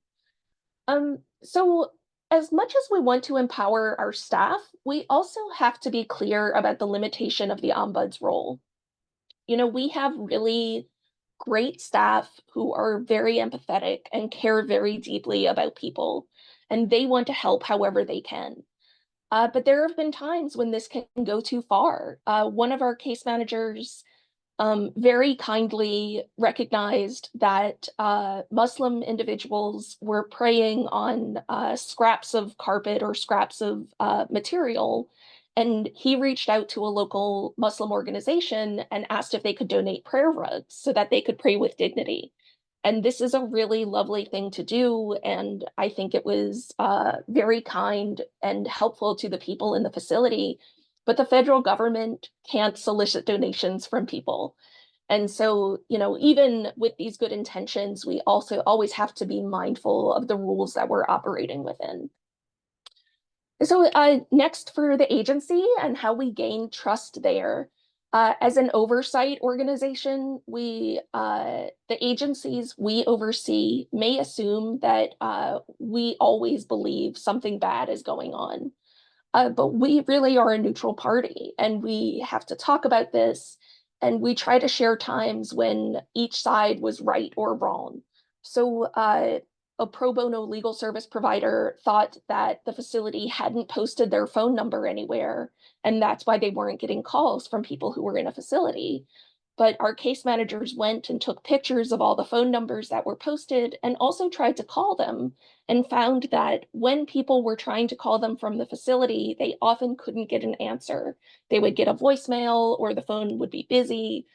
So as much as we want to empower our staff, we also have to be clear about the limitation of the ombuds role. You know, we have really great staff who are very empathetic and care very deeply about people, and they want to help however they can. But there have been times when this can go too far. One of our case managers very kindly recognized that Muslim individuals were preying on scraps of carpet or scraps of material. And he reached out to a local Muslim organization and asked if they could donate prayer rugs so that they could pray with dignity. And this is a really lovely thing to do. And I think it was very kind and helpful to the people in the facility. But the federal government can't solicit donations from people. And so, you know, even with these good intentions, we also always have to be mindful of the rules that we're operating within. So next, for the agency and how we gain trust there. As an oversight organization, the agencies we oversee may assume that we always believe something bad is going on. But we really are a neutral party, and we have to talk about this, and we try to share times when each side was right or wrong. So a pro bono legal service provider thought that the facility hadn't posted their phone number anywhere, and that's why they weren't getting calls from people who were in a facility. But our case managers went and took pictures of all the phone numbers that were posted and also tried to call them, and found that when people were trying to call them from the facility, they often couldn't get an answer. They would get a voicemail or the phone would be busy.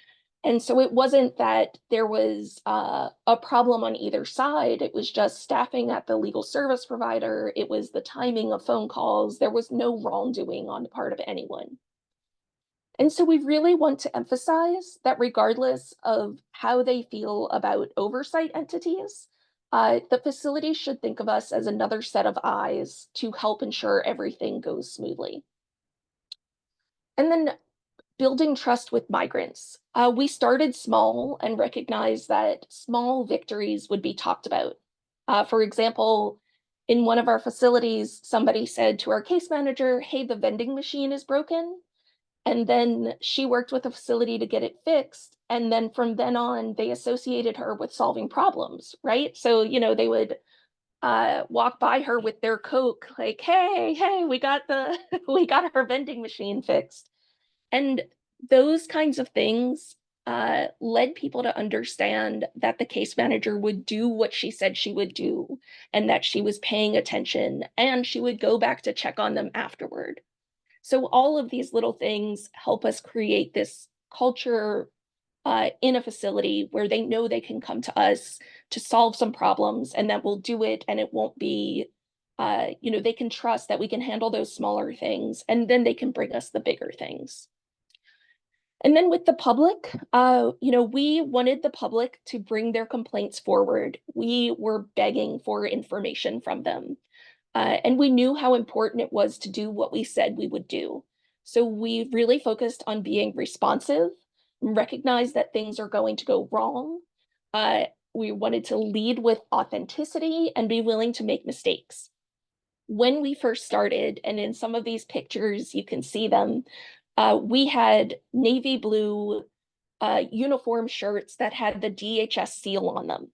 And so it wasn't that there was a problem on either side. It was just staffing at the legal service provider. It was the timing of phone calls. There was no wrongdoing on the part of anyone. And so we really want to emphasize that regardless of how they feel about oversight entities, the facility should think of us as another set of eyes to help ensure everything goes smoothly. And then building trust with migrants. We started small and recognized that small victories would be talked about. For example, in one of our facilities, somebody said to our case manager, "Hey, the vending machine is broken." And then she worked with the facility to get it fixed. And then from then on, they associated her with solving problems, right? So, they would walk by her with their Coke, like, hey, we got we got our vending machine fixed. And those kinds of things led people to understand that the case manager would do what she said she would do, and that she was paying attention, and she would go back to check on them afterward. So all of these little things help us create this culture in a facility where they know they can come to us to solve some problems, and that we'll do it, and it won't be, they can trust that we can handle those smaller things, and then they can bring us the bigger things. And then with the public, we wanted the public to bring their complaints forward. We were begging for information from them. And we knew how important it was to do what we said we would do. So we really focused on being responsive, recognize that things are going to go wrong. We wanted to lead with authenticity and be willing to make mistakes. When we first started, and in some of these pictures, you can see them, we had navy blue uniform shirts that had the DHS seal on them.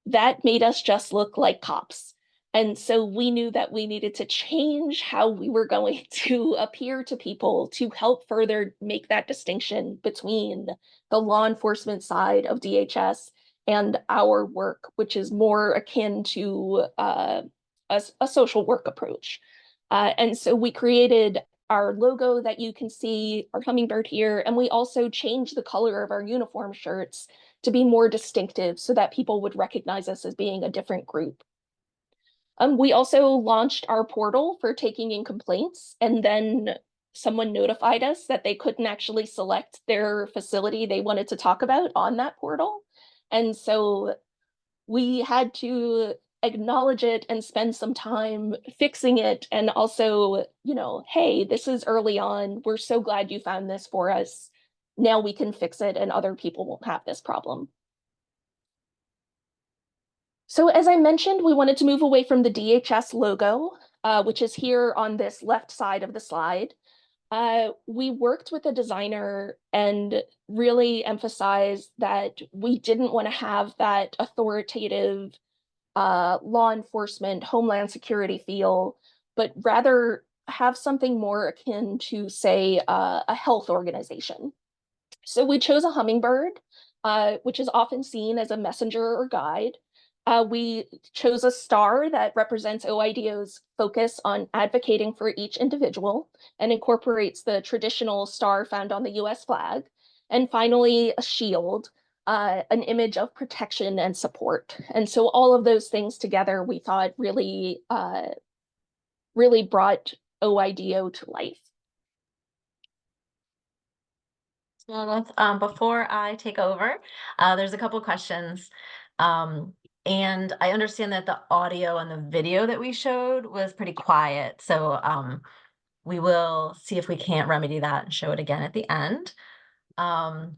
That made us just look like cops. And so we knew that we needed to change how we were going to appear to people to help further make that distinction between the law enforcement side of DHS and our work, which is more akin to a social work approach. And so we created our logo that you can see, our hummingbird here, and we also changed the color of our uniform shirts to be more distinctive so that people would recognize us as being a different group. We also launched our portal for taking in complaints, and then someone notified us that they couldn't actually select their facility they wanted to talk about on that portal. And so we had to acknowledge it and spend some time fixing it, and also, hey, this is early on. We're so glad you found this for us. Now we can fix it and other people won't have this problem. So as I mentioned, we wanted to move away from the DHS logo, which is here on this left side of the slide. We worked with a designer and really emphasized that we didn't want to have that authoritative law enforcement, Homeland Security feel, but rather have something more akin to, say, a health organization. So we chose a hummingbird, which is often seen as a messenger or guide. We chose a star that represents OIDO's focus on advocating for each individual and incorporates the traditional star found on the US flag. And finally, a shield, an image of protection and support. And so all of those things together, we thought really brought OIDO to life. Before I take over, there's a couple of questions. And I understand that the audio and the video that we showed was pretty quiet. So we will see if we can't remedy that and show it again at the end. I'm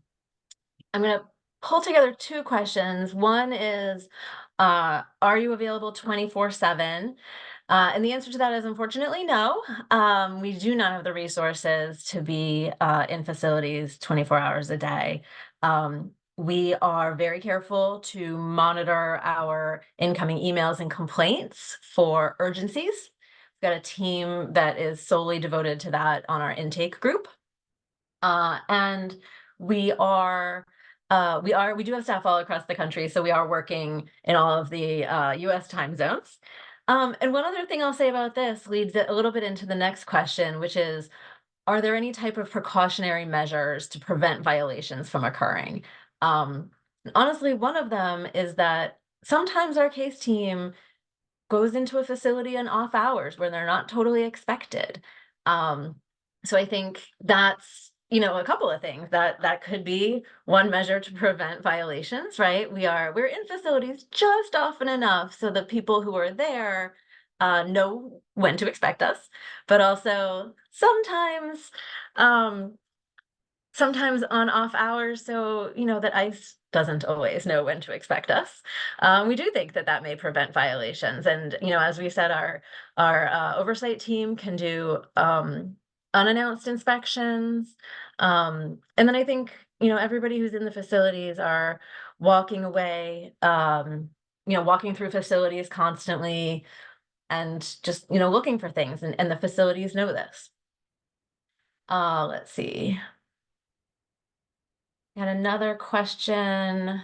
going to pull together two questions. One is, are you available 24/7? And the answer to that is unfortunately no. We do not have the resources to be in facilities 24 hours a day. We are very careful to monitor our incoming emails and complaints for urgencies. We've got a team that is solely devoted to that on our intake group. And we do have staff all across the country, so we are working in all of the US time zones. And one other thing I'll say about this leads a little bit into the next question, which is, are there any type of precautionary measures to prevent violations from occurring? Honestly, one of them is that sometimes our case team goes into a facility in off hours where they're not totally expected. So I think that's, a couple of things that could be one measure to prevent violations, right? We're in facilities just often enough so that people who are there know when to expect us, but also sometimes on off hours, so that ICE doesn't always know when to expect us. We do think that may prevent violations, and as we said, our oversight team can do unannounced inspections, and then I think everybody who's in the facilities are walking away, walking through facilities constantly, and just looking for things, and the facilities know this. Let's see. Got another question.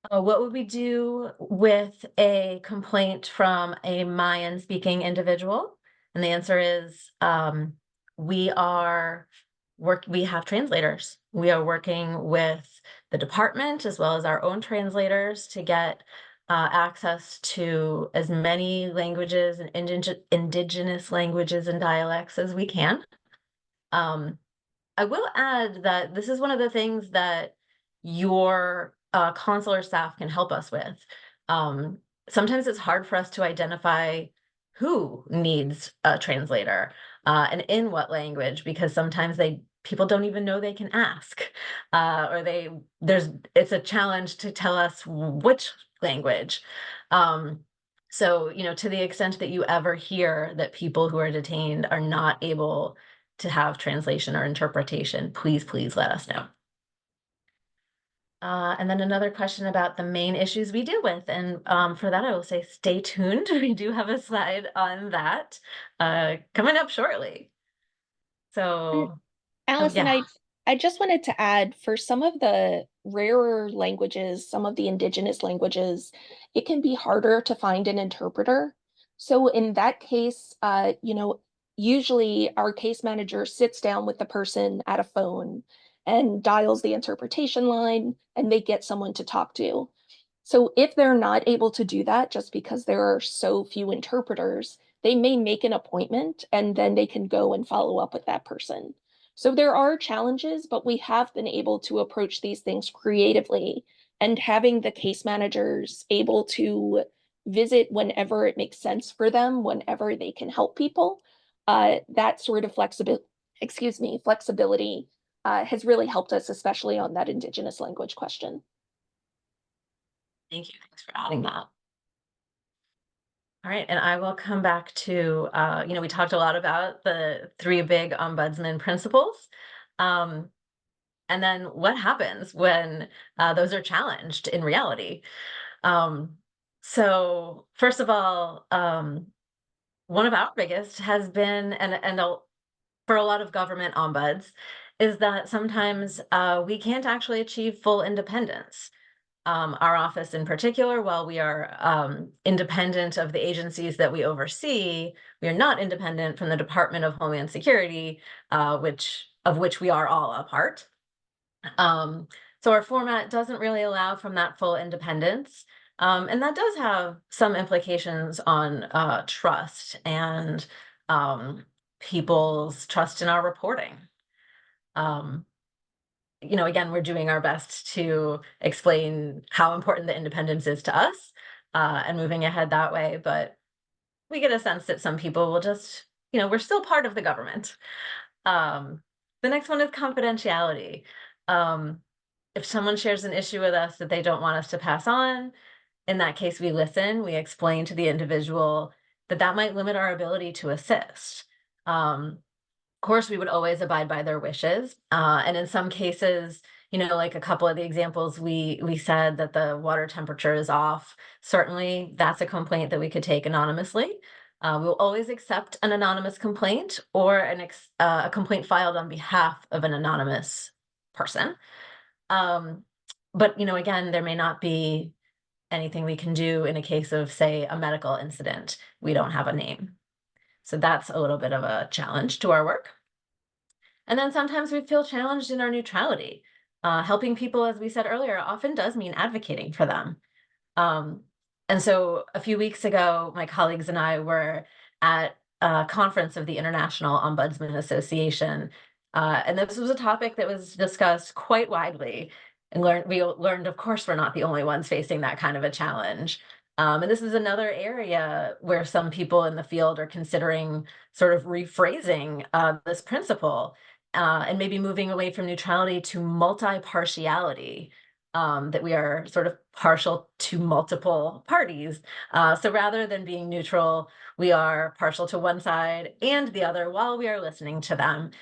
What would we do with a complaint from a Mayan speaking individual? And the answer is we have translators. We are working with the department as well as our own translators to get access to as many languages and indigenous languages and dialects as we can. I will add that this is one of the things that your consular staff can help us with. Sometimes it's hard for us to identify who needs a translator and in what language, because sometimes people don't even know they can ask, or it's a challenge to tell us which language. So, to the extent that you ever hear that people who are detained are not able to have translation or interpretation, please let us know. And then another question about the main issues we deal with. And for that, I will say stay tuned. We do have a slide on that coming up shortly. So, Allison, yeah. I just wanted to add, for some of the rarer languages, some of the indigenous languages, it can be harder to find an interpreter. So in that case, usually our case manager sits down with the person at a phone and dials the interpretation line, and they get someone to talk to. So if they're not able to do that just because there are so few interpreters, they may make an appointment and then they can go and follow up with that person. So there are challenges, but we have been able to approach these things creatively, and having the case managers able to visit whenever it makes sense for them, whenever they can help people, that sort of flexibility has really helped us, especially on that indigenous language question. Thank you. Thanks for adding that. All right, and I will come back to, we talked a lot about the 3 big ombudsman principles. And then what happens when those are challenged in reality? So first of all, one of our biggest has been, and for a lot of government ombuds, is that sometimes we can't actually achieve full independence. Our office in particular, while we are independent of the agencies that we oversee, we are not independent from the Department of Homeland Security, of which we are all a part. So our format doesn't really allow from that full independence. And that does have some implications on trust and people's trust in our reporting. Again, we're doing our best to explain how important the independence is to us and moving ahead that way. But we get a sense that some people will just, we're still part of the government. The next one is confidentiality. If someone shares an issue with us that they don't want us to pass on, in that case, we listen, we explain to the individual that might limit our ability to assist. course, we would always abide by their wishes. And in some cases, you know, like a couple of the examples, we said that the water temperature is off. Certainly, that's a complaint that we could take anonymously. We'll always accept an anonymous complaint or a complaint filed on behalf of an anonymous person. But, you know, again, there may not be anything we can do in a case of, say, a medical incident. We don't have a name. So that's a little bit of a challenge to our work. And then sometimes we feel challenged in our neutrality. Helping people, as we said earlier, often does mean advocating for them. And so a few weeks ago, my colleagues and I were at a conference of the International Ombudsman Association. And this was a topic that was discussed quite widely. And we learned, of course, we're not the only ones facing that kind of a challenge. And this is another area where some people in the field are considering sort of rephrasing this principle and maybe moving away from neutrality to multi-partiality, that we are sort of partial to multiple parties. So rather than being neutral, we are partial to one side and the other while we are listening to them.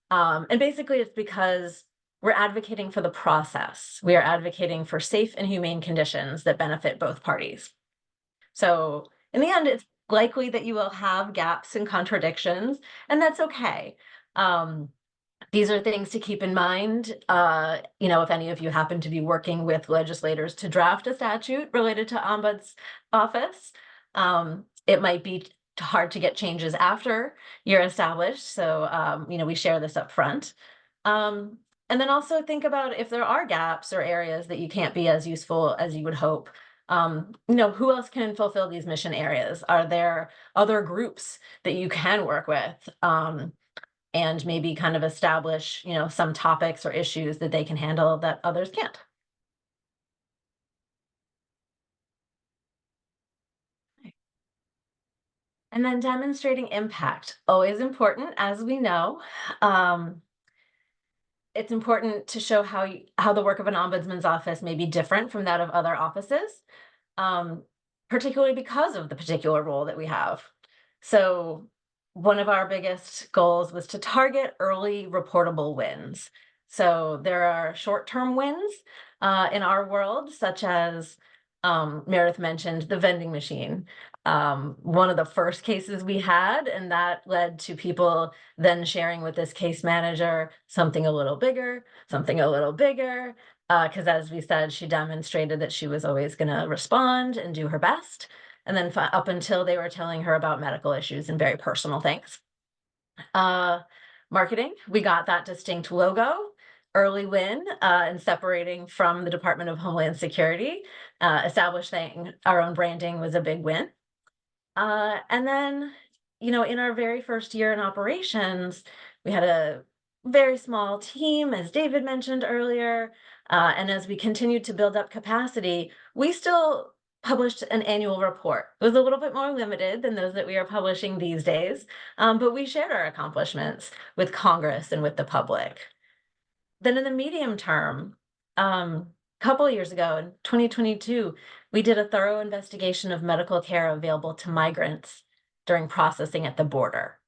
And basically it's because we're advocating for the process. We are advocating for safe and humane conditions that benefit both parties. So in the end, it's likely that you will have gaps and contradictions, and that's okay. These are things to keep in mind, you know, if any of you happen to be working with legislators to draft a statute related to Ombuds office. It might be hard to get changes after you're established. So, you know, we share this up front. And then also think about if there are gaps or areas that you can't be as useful as you would hope. You know, who else can fulfill these mission areas? Are there other groups that you can work with? And maybe kind of establish, you know, some topics or issues that they can handle that others can't. And then demonstrating impact, always important, as we know. It's important to show how the work of an ombudsman's office may be different from that of other offices, particularly because of the particular role that we have. So one of our biggest goals was to target early reportable wins. So there are short-term wins in our world, such as Meredith mentioned the vending machine. One of the first cases we had, and that led to people then sharing with this case manager something a little bigger, because as we said, she demonstrated that she was always going to respond and do her best. And then up until they were telling her about medical issues and very personal things. Marketing, we got that distinct logo, early win in separating from the Department of Homeland Security. Establishing our own branding was a big win. And then, you know, in our very first year in operations, we had a very small team, as David mentioned earlier. And as we continued to build up capacity, we still published an annual report. It was a little bit more limited than those that we are publishing these days, but we shared our accomplishments with Congress and with the public. Then in the medium term, a couple of years ago in 2022, we did a thorough investigation of medical care available to migrants during processing at the border.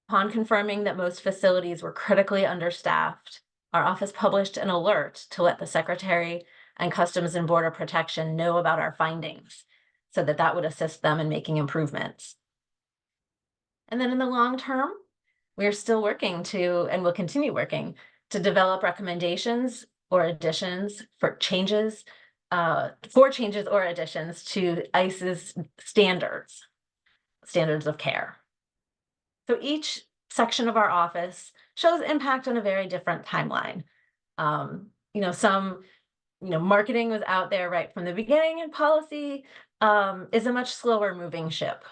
Upon confirming that most facilities were critically understaffed, our office published an alert to let the Secretary and Customs and Border Protection know about our findings so that that would assist them in making improvements. And then in the long term, we're still working to, and will continue working, to develop recommendations or additions for changes or additions to ICE's standards of care. So each section of our office shows impact on a very different timeline. You know, marketing was out there right from the beginning, and policy is a much slower moving ship.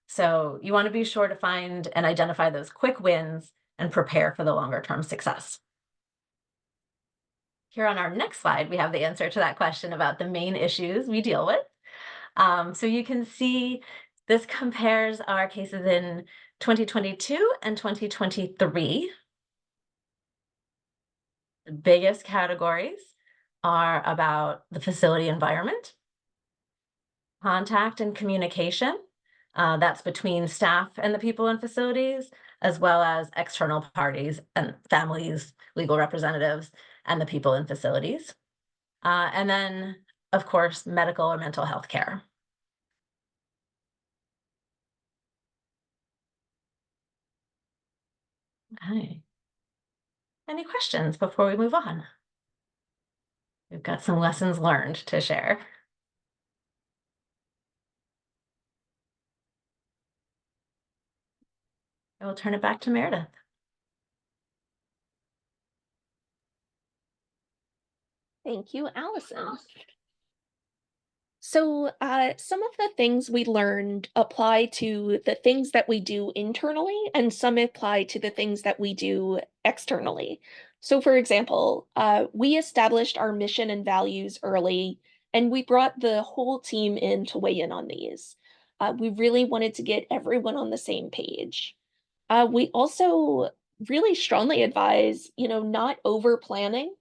So you want to be sure to find and identify those quick wins and prepare for the longer term success. Here on our next slide, we have the answer to that question about the main issues we deal with. So you can see this compares our cases in 2022 and 2023. The biggest categories are about the facility environment, contact and communication. That's between staff and the people in facilities, as well as external parties and families, legal representatives, and the people in facilities. And then, of course, medical or mental health care. Okay. Any questions before we move on? We've got some lessons learned to share. I will turn it back to Meredith. Thank you, Allison. So some of the things we learned apply to the things that we do internally, and some apply to the things that we do externally. So for example, we established our mission and values early, and we brought the whole team in to weigh in on these. We really wanted to get everyone on the same page. We also really strongly advise, not over planning,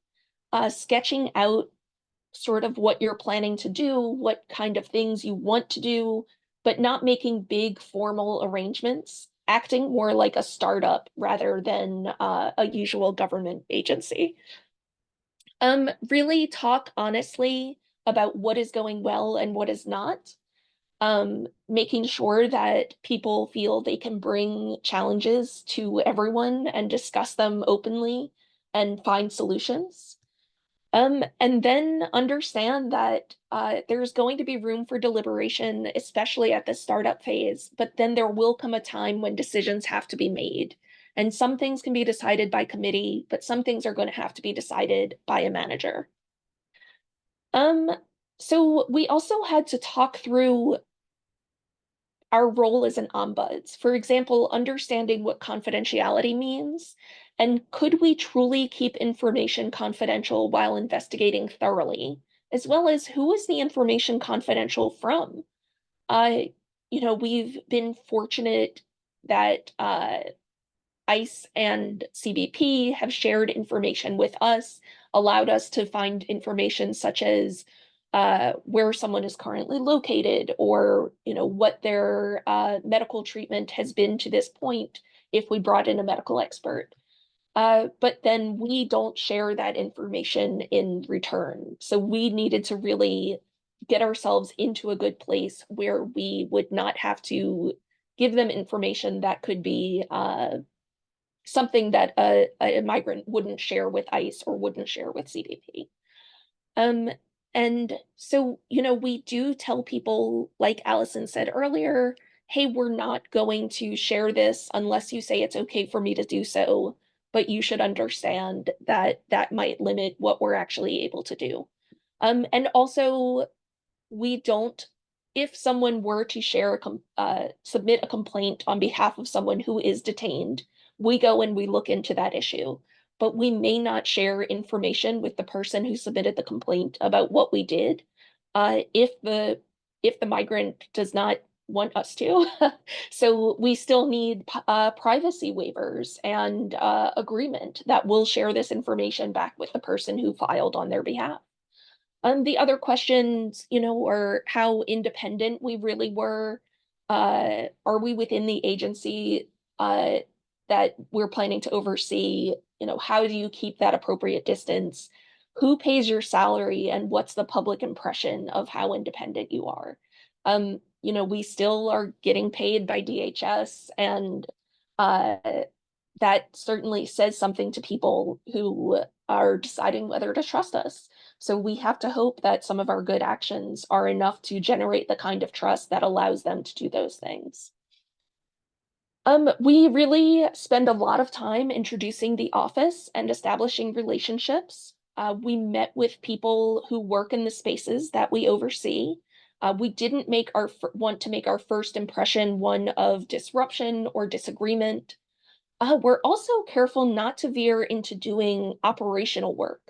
sketching out sort of what you're planning to do, what kind of things you want to do, but not making big formal arrangements, acting more like a startup rather than a usual government agency. Really talk honestly about what is going well and what is not. Making sure that people feel they can bring challenges to everyone and discuss them openly and find solutions. And then understand that there's going to be room for deliberation, especially at the startup phase, but then there will come a time when decisions have to be made. And some things can be decided by committee, but some things are going to have to be decided by a manager. So we also had to talk through our role as an ombuds. For example, understanding what confidentiality means, and could we truly keep information confidential while investigating thoroughly, as well as who is the information confidential from? We've been fortunate that ICE and CBP have shared information with us, allowed us to find information such as where someone is currently located, or what their medical treatment has been to this point if we brought in a medical expert. But then we don't share that information in return. So we needed to really get ourselves into a good place where we would not have to give them information that could be something that a migrant wouldn't share with ICE or wouldn't share with CBP. And so, we do tell people, like Allison said earlier, hey, we're not going to share this unless you say it's okay for me to do so, but you should understand that that might limit what we're actually able to do. And also, we don't, if someone were to share submit a complaint on behalf of someone who is detained, we go and we look into that issue. But we may not share information with the person who submitted the complaint about what we did, if the migrant does not want us to. So we still need privacy waivers and agreement that we'll share this information back with the person who filed on their behalf. The other questions, are how independent we really were. Are we within the agency that we're planning to oversee? How do you keep that appropriate distance? Who pays your salary, and what's the public impression of how independent you are? We still are getting paid by DHS, and that certainly says something to people who are deciding whether to trust us. So we have to hope that some of our good actions are enough to generate the kind of trust that allows them to do those things. We really spend a lot of time introducing the office and establishing relationships. We met with people who work in the spaces that we oversee. We didn't want to make our first impression one of disruption or disagreement. We're also careful not to veer into doing operational work.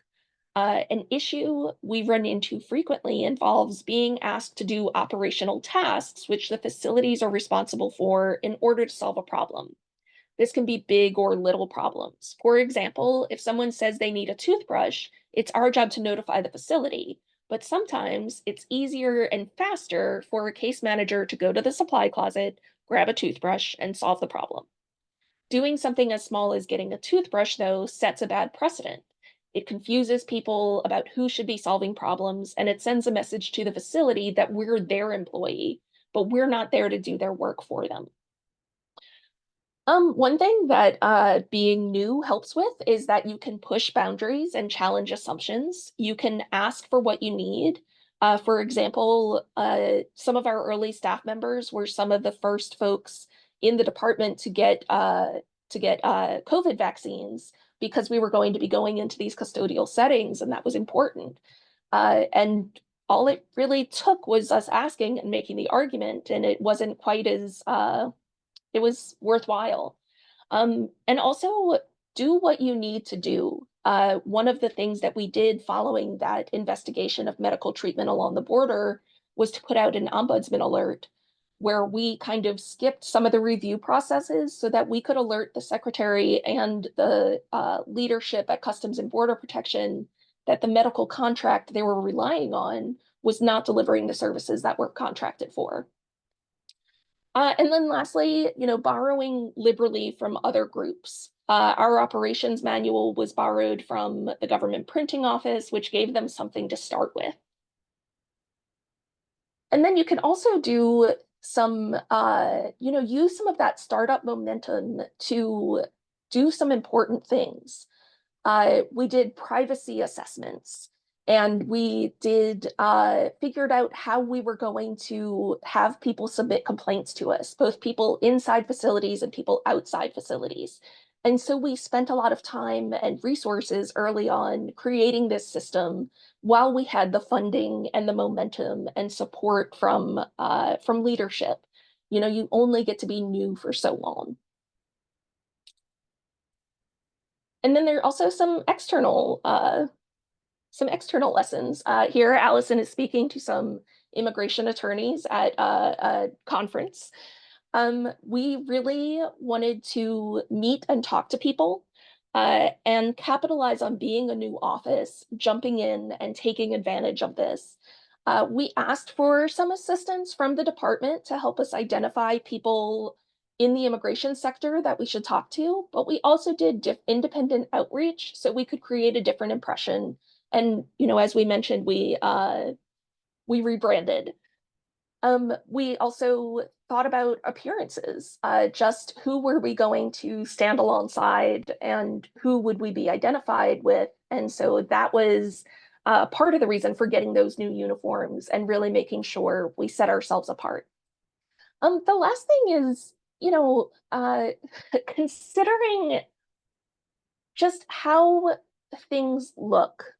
An issue we run into frequently involves being asked to do operational tasks, which the facilities are responsible for in order to solve a problem. This can be big or little problems. For example, if someone says they need a toothbrush, it's our job to notify the facility. But sometimes it's easier and faster for a case manager to go to the supply closet, grab a toothbrush, and solve the problem. Doing something as small as getting a toothbrush, though, sets a bad precedent. It confuses people about who should be solving problems, and it sends a message to the facility that we're their employee, but we're not there to do their work for them. One thing that being new helps with is that you can push boundaries and challenge assumptions. You can ask for what you need. For example, some of our early staff members were some of the first folks in the department to get COVID vaccines because we were going to be going into these custodial settings, and that was important. And all it really took was us asking and making the argument, and it wasn't quite as it was worthwhile. And also do what you need to do. One of the things that we did following that investigation of medical treatment along the border was to put out an ombudsman alert where we kind of skipped some of the review processes so that we could alert the secretary and the leadership at Customs and Border Protection that the medical contract they were relying on was not delivering the services that were contracted for. And then lastly, borrowing liberally from other groups. Our operations manual was borrowed from the government printing office, which gave them something to start with. And then you can also do some, use some of that startup momentum to do some important things. We did privacy assessments. And we figured out how we were going to have people submit complaints to us, both people inside facilities and people outside facilities. And so we spent a lot of time and resources early on creating this system while we had the funding and the momentum and support from leadership. You only get to be new for so long. And then there are also some external lessons. Here, Allison is speaking to some immigration attorneys at a conference. We really wanted to meet and talk to people and capitalize on being a new office, jumping in and taking advantage of this. We asked for some assistance from the department to help us identify people in the immigration sector that we should talk to, but we also did independent outreach so we could create a different impression. And, as we mentioned, we rebranded. We also thought about appearances, just who were we going to stand alongside and who would we be identified with. And so that was part of the reason for getting those new uniforms and really making sure we set ourselves apart. The last thing is, considering just how things look.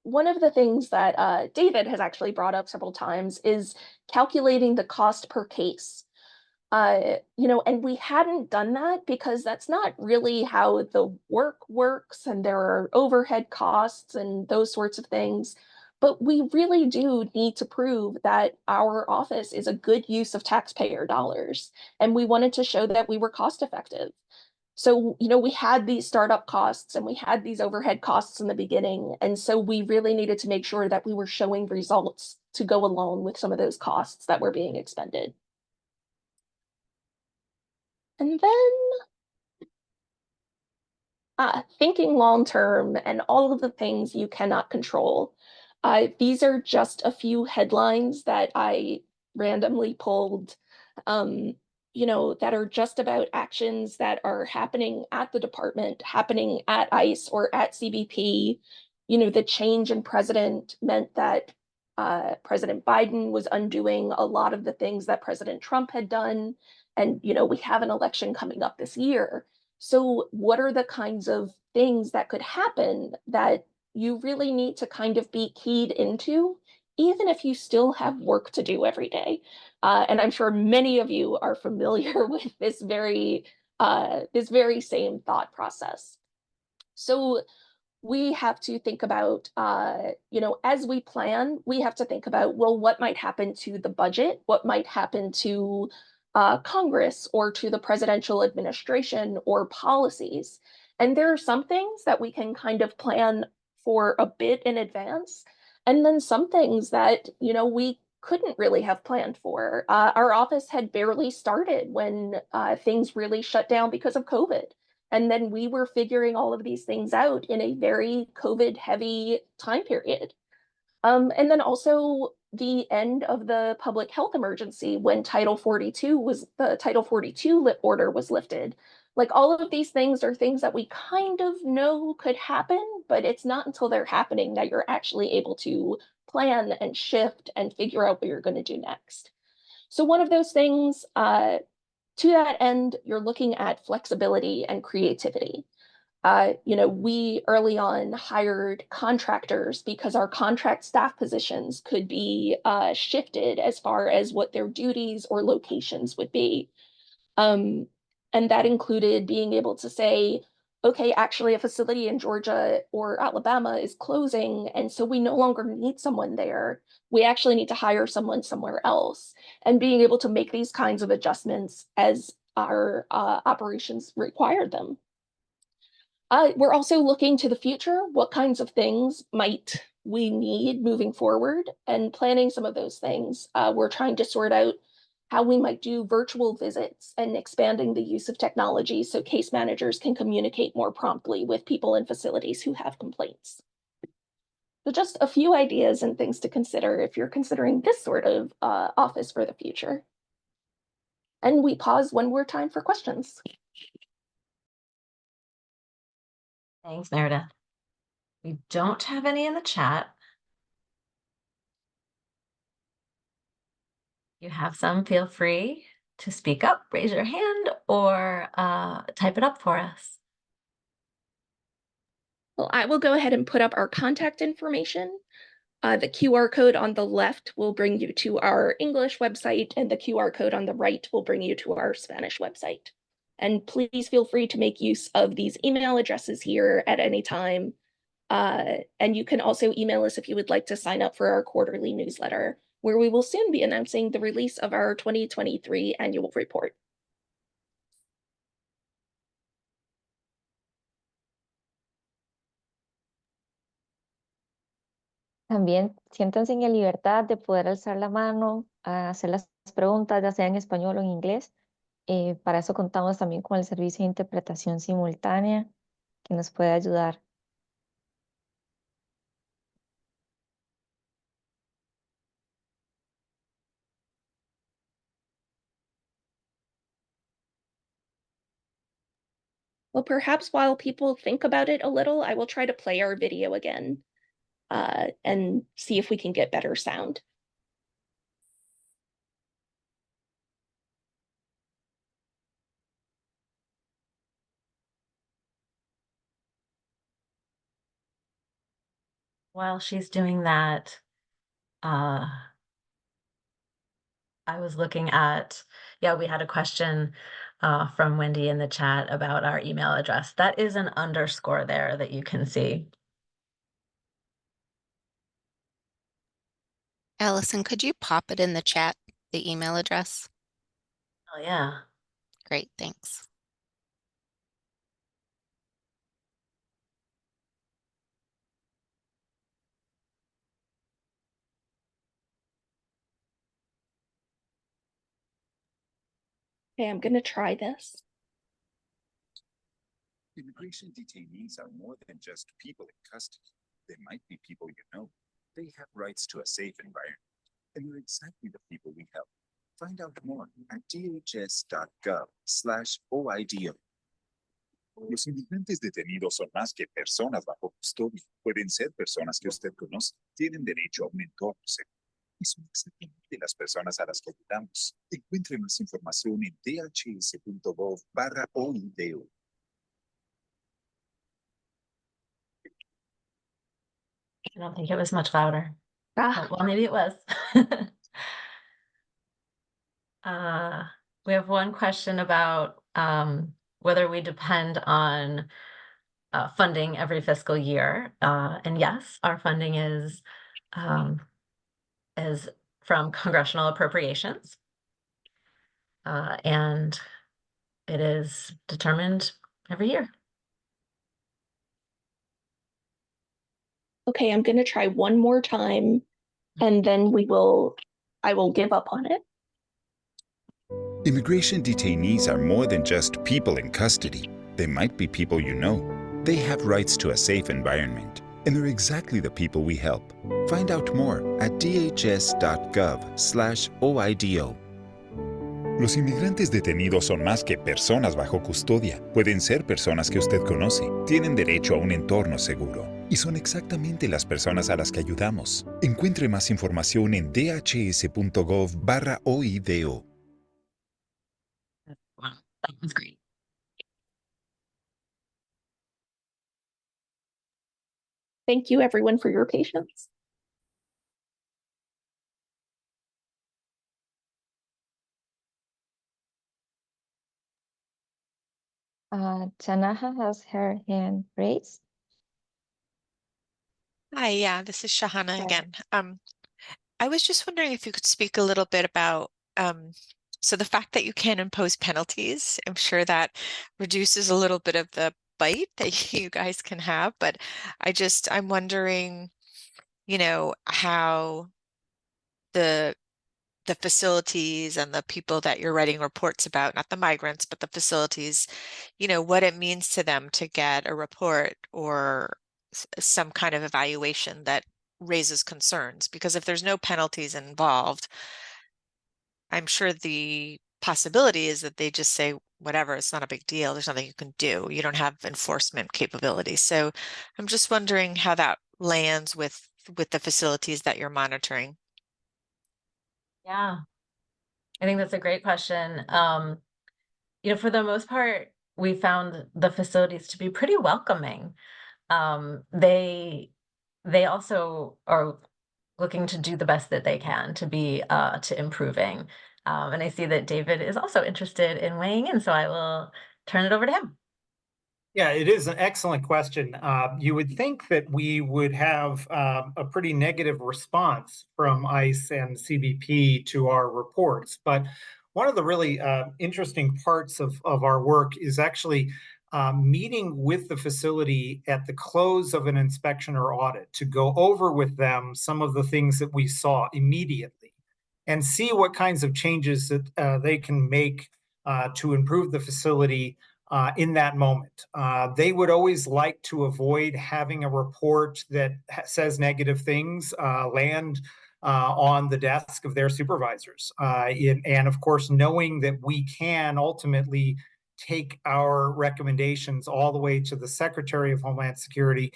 One of the things that David has actually brought up several times is calculating the cost per case. And we hadn't done that because that's not really how the work works, and there are overhead costs and those sorts of things. But we really do need to prove that our office is a good use of taxpayer dollars, and we wanted to show that we were cost effective. So, we had these startup costs and we had these overhead costs in the beginning. And so we really needed to make sure that we were showing results to go along with some of those costs that were being expended. And then thinking long-term and all of the things you cannot control. These are just a few headlines that I randomly pulled. That are just about actions that are happening at the department, happening at ICE or at CBP. The change in president meant that President Biden was undoing a lot of the things that President Trump had done. And, we have an election coming up this year. So what are the kinds of things that could happen that you really need to kind of be keyed into, even if you still have work to do every day? And I'm sure many of you are familiar with this very same thought process. So we have to think about, as we plan, we have to think about, well, what might happen to the budget? What might happen to Congress or to the presidential administration or policies? And there are some things that we can kind of plan for a bit in advance. And then some things that, we couldn't really have planned for. Our office had barely started when things really shut down because of COVID. And then we were figuring all of these things out in a very COVID-heavy time period. And then also the end of the public health emergency when Title 42 order was lifted. Like, all of these things are things that we kind of know could happen, but it's not until they're happening that you're actually able to plan and shift and figure out what you're going to do next. So one of those things, to that end, you're looking at flexibility and creativity. We early on hired contractors because our contract staff positions could be shifted as far as what their duties or locations would be. And that included being able to say, okay, actually a facility in Georgia or Alabama is closing, and so we no longer need someone there. We actually need to hire someone somewhere else. And being able to make these kinds of adjustments as our operations required them. We're also looking to the future. What kinds of things might we need moving forward, and planning some of those things. We're trying to sort out how we might do virtual visits and expanding the use of technology so case managers can communicate more promptly with people in facilities who have complaints. So just a few ideas and things to consider if you're considering this sort of office for the future. And we pause one more time for questions. Thanks, Meredith. We don't have any in the chat. You have some, feel free to speak up, raise your hand, or type it up for us. Well, I will go ahead and put up our contact information. The QR code on the left will bring you to our English website, and the QR code on the right will bring you to our Spanish website. And please feel free to make use of these email addresses here at any time. And you can also email us if you would like to sign up for our quarterly newsletter, where we will soon be announcing the release of our 2023 annual report. También siéntanse en libertad de poder alzar la mano, hacer las preguntas, ya sea en español o en inglés. Para eso contamos también con el servicio de interpretación simultánea que nos puede ayudar. Well, perhaps while people think about it a little, I will try to play our video again and see if we can get better sound. While she's doing that, I was looking at, we had a question from Wendy in the chat about our email address. That is an underscore there that you can see. Allison, could you pop it in the chat, the email address? Oh, yeah. Great, thanks. Okay, I'm going to try this. Immigration detainees are more than just people in custody. They might be people you know. They have rights to a safe environment, and they're exactly the people we help. Find out more at dhs.gov/OIDO. Los inmigrantes detenidos son más que personas bajo custodia. Pueden ser personas que usted conoce. Tienen derecho a un entorno seguro. Y son exactamente las personas a las que ayudamos. Encuentre más información en dhs.gov/OIDO. I don't think it was much louder. Well, maybe it was. We have one question about whether we depend on funding every fiscal year. And yes, our funding is from congressional appropriations. And it is determined every year. Okay, I'm going to try one more time, and then we will I won't give up on it. Immigration detainees are more than just people in custody. They might be people you know. They have rights to a safe environment, and they're exactly the people we help. Find out more at dhs.gov/OIDO. Los inmigrantes detenidos son más que personas bajo custodia. Pueden ser personas que usted conoce. Tienen derecho a un entorno seguro. Y son exactamente las personas a las que ayudamos. Encuentre más información en dhs.gov/OIDO. Wow, that was great. Thank you, everyone, for your patience. Janaha has her hand raised. Hi, yeah, this is Shahana Right. again. I was just wondering if you could speak a little bit about so the fact that you can impose penalties, I'm sure that reduces a little bit of the bite that you guys can have, but I'm wondering, you know, how the facilities and the people that you're writing reports about, not the migrants, but the facilities, you know, what it means to them to get a report or some kind of evaluation that raises concerns. Because if there's no penalties involved, I'm sure the possibility is that they just say, whatever, it's not a big deal. There's nothing you can do. You don't have enforcement capability. So I'm just wondering how that lands with the facilities that you're monitoring. Yeah, I think that's a great question. For the most part, we found the facilities to be pretty welcoming. They also are looking to do the best that they can to be to improving. And I see that David is also interested in weighing in, so I will turn it over to him. Yeah, it is an excellent question. You would think that we would have a pretty negative response from ICE and CBP to our reports, but one of the really interesting parts of our work is actually meeting with the facility at the close of an inspection or audit to go over with them some of the things that we saw immediately and see what kinds of changes that they can make to improve the facility in that moment. They would always like to avoid having a report that says negative things land on the desk of their supervisors. And of course, knowing that we can ultimately take our recommendations all the way to the Secretary of Homeland Security,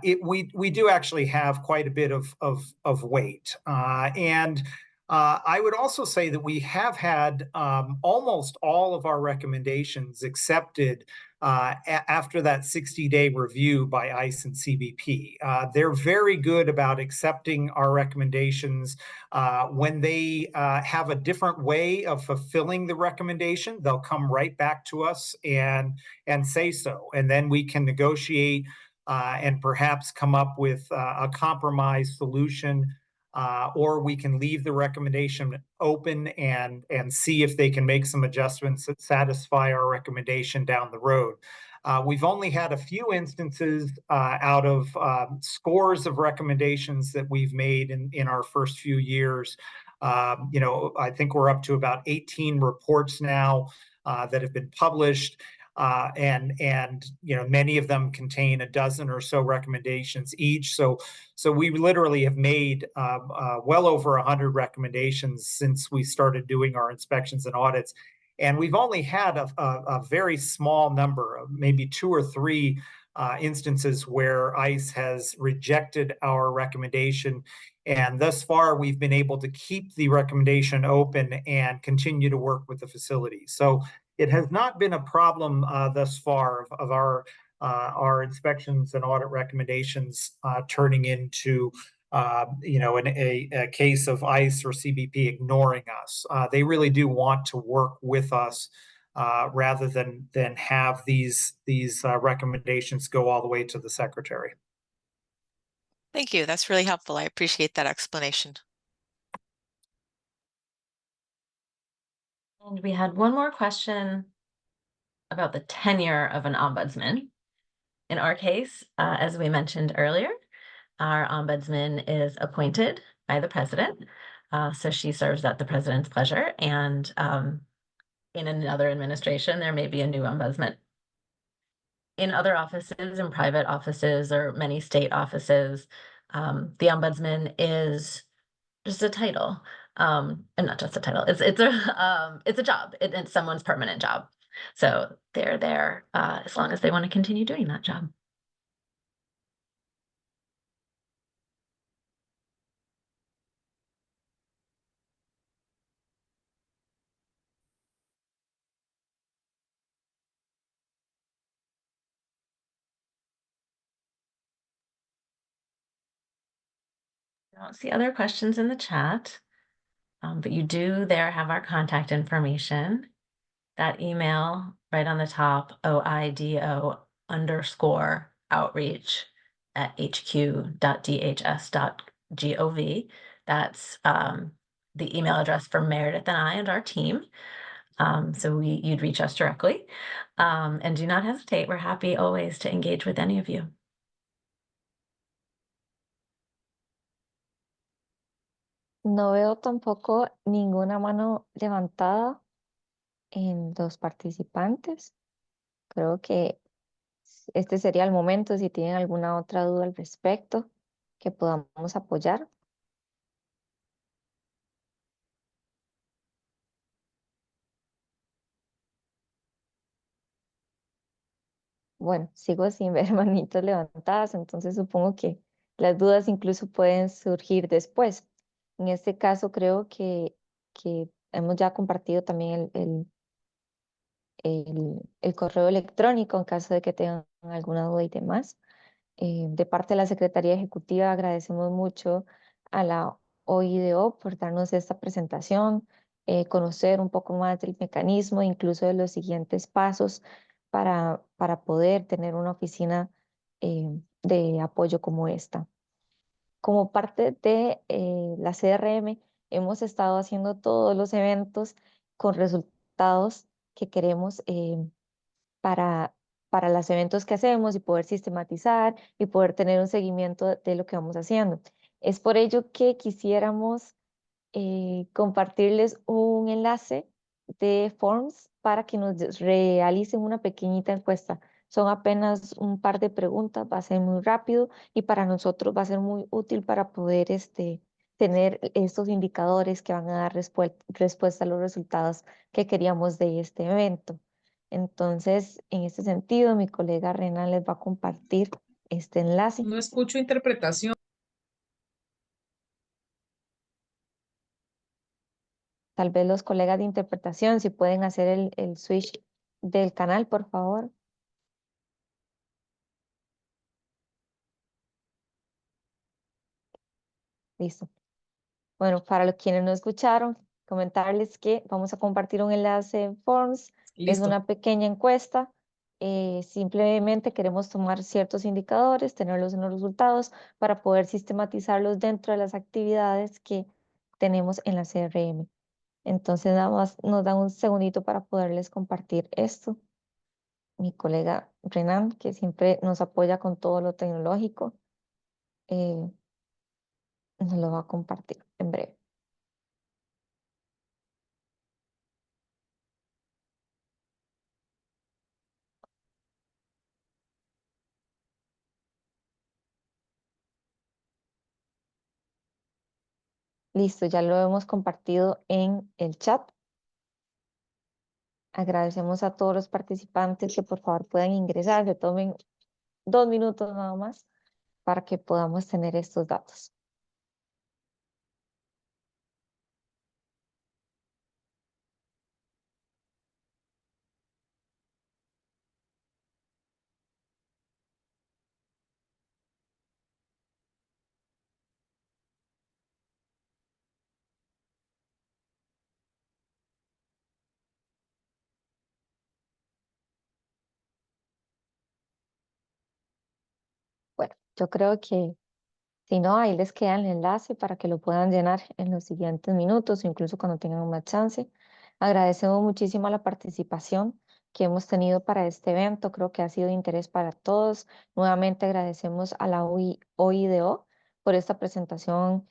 we do actually have quite a bit of weight. And I would also say that we have had almost all of our recommendations accepted after that 60-day review by ICE and CBP. They're very good about accepting our recommendations. When they have a different way of fulfilling the recommendation, they'll come right back to us and say so. And then we can negotiate and perhaps come up with a compromise solution. Or we can leave the recommendation open and see if they can make some adjustments that satisfy our recommendation down the road. We've only had a few instances out of scores of recommendations that we've made in our first few years. I think we're up to about 18 reports now that have been published. And many of them contain a dozen or so recommendations each. So we literally have made well over 100 recommendations since we started doing our inspections and audits. And we've only had a very small number, of maybe 2 or 3 instances where ICE has rejected our recommendation. And thus far, we've been able to keep the recommendation open and continue to work with the facility. So it has not been a problem thus far of our inspections and audit recommendations turning into a case of ICE or CBP ignoring us. They really do want to work with us rather than have these recommendations go all the way to the Secretary. Thank you. That's really helpful. I appreciate that explanation. And we had one more question about the tenure of an ombudsman. In our case, as we mentioned earlier, our ombudsman is appointed by the president So she serves at the president's pleasure, and in another administration, there may be a new ombudsman. In other offices, in private offices or many state offices, the ombudsman is just a title, and not just a title. It's a job. It's someone's permanent job. So they're there as long as they want to continue doing that job. I don't see other questions in the chat, but you do there have our contact information. That email right on the top, oido_outreach@hq.dhs.gov. That's the email address for Meredith and I and our team. So you'd reach us directly. And do not hesitate. We're happy always to engage with any of you. No veo tampoco ninguna mano levantada en los participantes. Creo que este sería el momento, si tienen alguna otra duda al respecto, que podamos apoyar. Bueno, sigo sin ver manitos levantadas, entonces supongo que las dudas incluso pueden surgir después. En este caso creo que hemos ya compartido también el correo electrónico en caso de que tengan alguna duda y demás. De parte de la Secretaría Ejecutiva agradecemos mucho a la OIDO por darnos esta presentación, conocer un poco más del mecanismo, incluso de los siguientes pasos para poder tener una oficina de apoyo como esta. Como parte de la CRM, hemos estado haciendo todos los eventos con resultados que queremos para los eventos que hacemos y poder sistematizar y poder tener un seguimiento de lo que vamos haciendo. Es por ello que quisiéramos compartirles un enlace de Forms para que nos realicen una pequeñita encuesta. Son apenas un par de preguntas, va a ser muy rápido y para nosotros va a ser muy útil para poder tener estos indicadores que van a dar respuesta a los resultados que queríamos de este evento. Entonces, en este sentido, mi colega Renan les va a compartir este enlace. No escucho interpretación. Tal vez los colegas de interpretación, si pueden hacer el switch del canal, por favor. Listo. Bueno, para los quienes no escucharon, comentarles que vamos a compartir un enlace en Forms. Es Listo. una pequeña encuesta. Simplemente queremos tomar ciertos indicadores, tenerlos en los resultados para poder sistematizarlos dentro de las actividades que tenemos en la CRM. Entonces, nada más nos dan un segundito para poderles compartir esto. Mi colega Renan, que siempre nos apoya con todo lo tecnológico, nos lo va a compartir en breve. Listo, ya lo hemos compartido en el chat. Agradecemos a todos los participantes que por favor puedan ingresar, se tomen 2 minutos nada más para que podamos tener estos datos. Bueno, yo creo que si no, ahí les queda el enlace para que lo puedan llenar en los siguientes minutos o incluso cuando tengan más chance. Agradecemos muchísimo la participación que hemos tenido para este evento. Creo que ha sido de interés para todos. Nuevamente agradecemos a la OIDO por esta presentación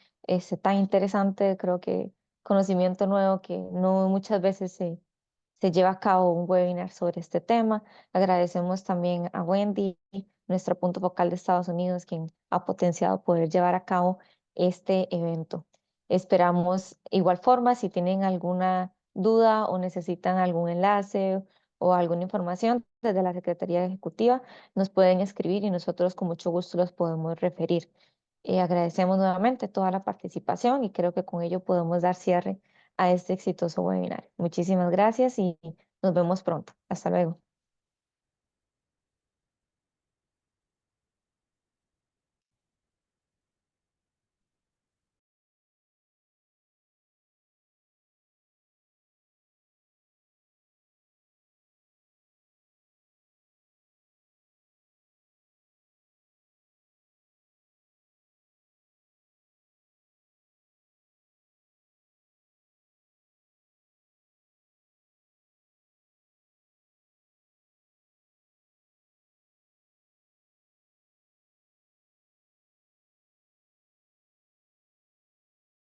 tan interesante, creo que conocimiento nuevo que no muchas veces se lleva a cabo un webinar sobre este tema. Agradecemos también a Wendy, nuestro punto focal de Estados Unidos, quien ha potenciado poder llevar a cabo este evento. Esperamos igual forma, si tienen alguna duda o necesitan algún enlace o alguna información desde la Secretaría Ejecutiva, nos pueden escribir y nosotros con mucho gusto los podemos referir. Agradecemos nuevamente toda la participación y creo que con ello podemos dar cierre a este exitoso webinar. Muchísimas gracias y nos vemos pronto. Hasta luego.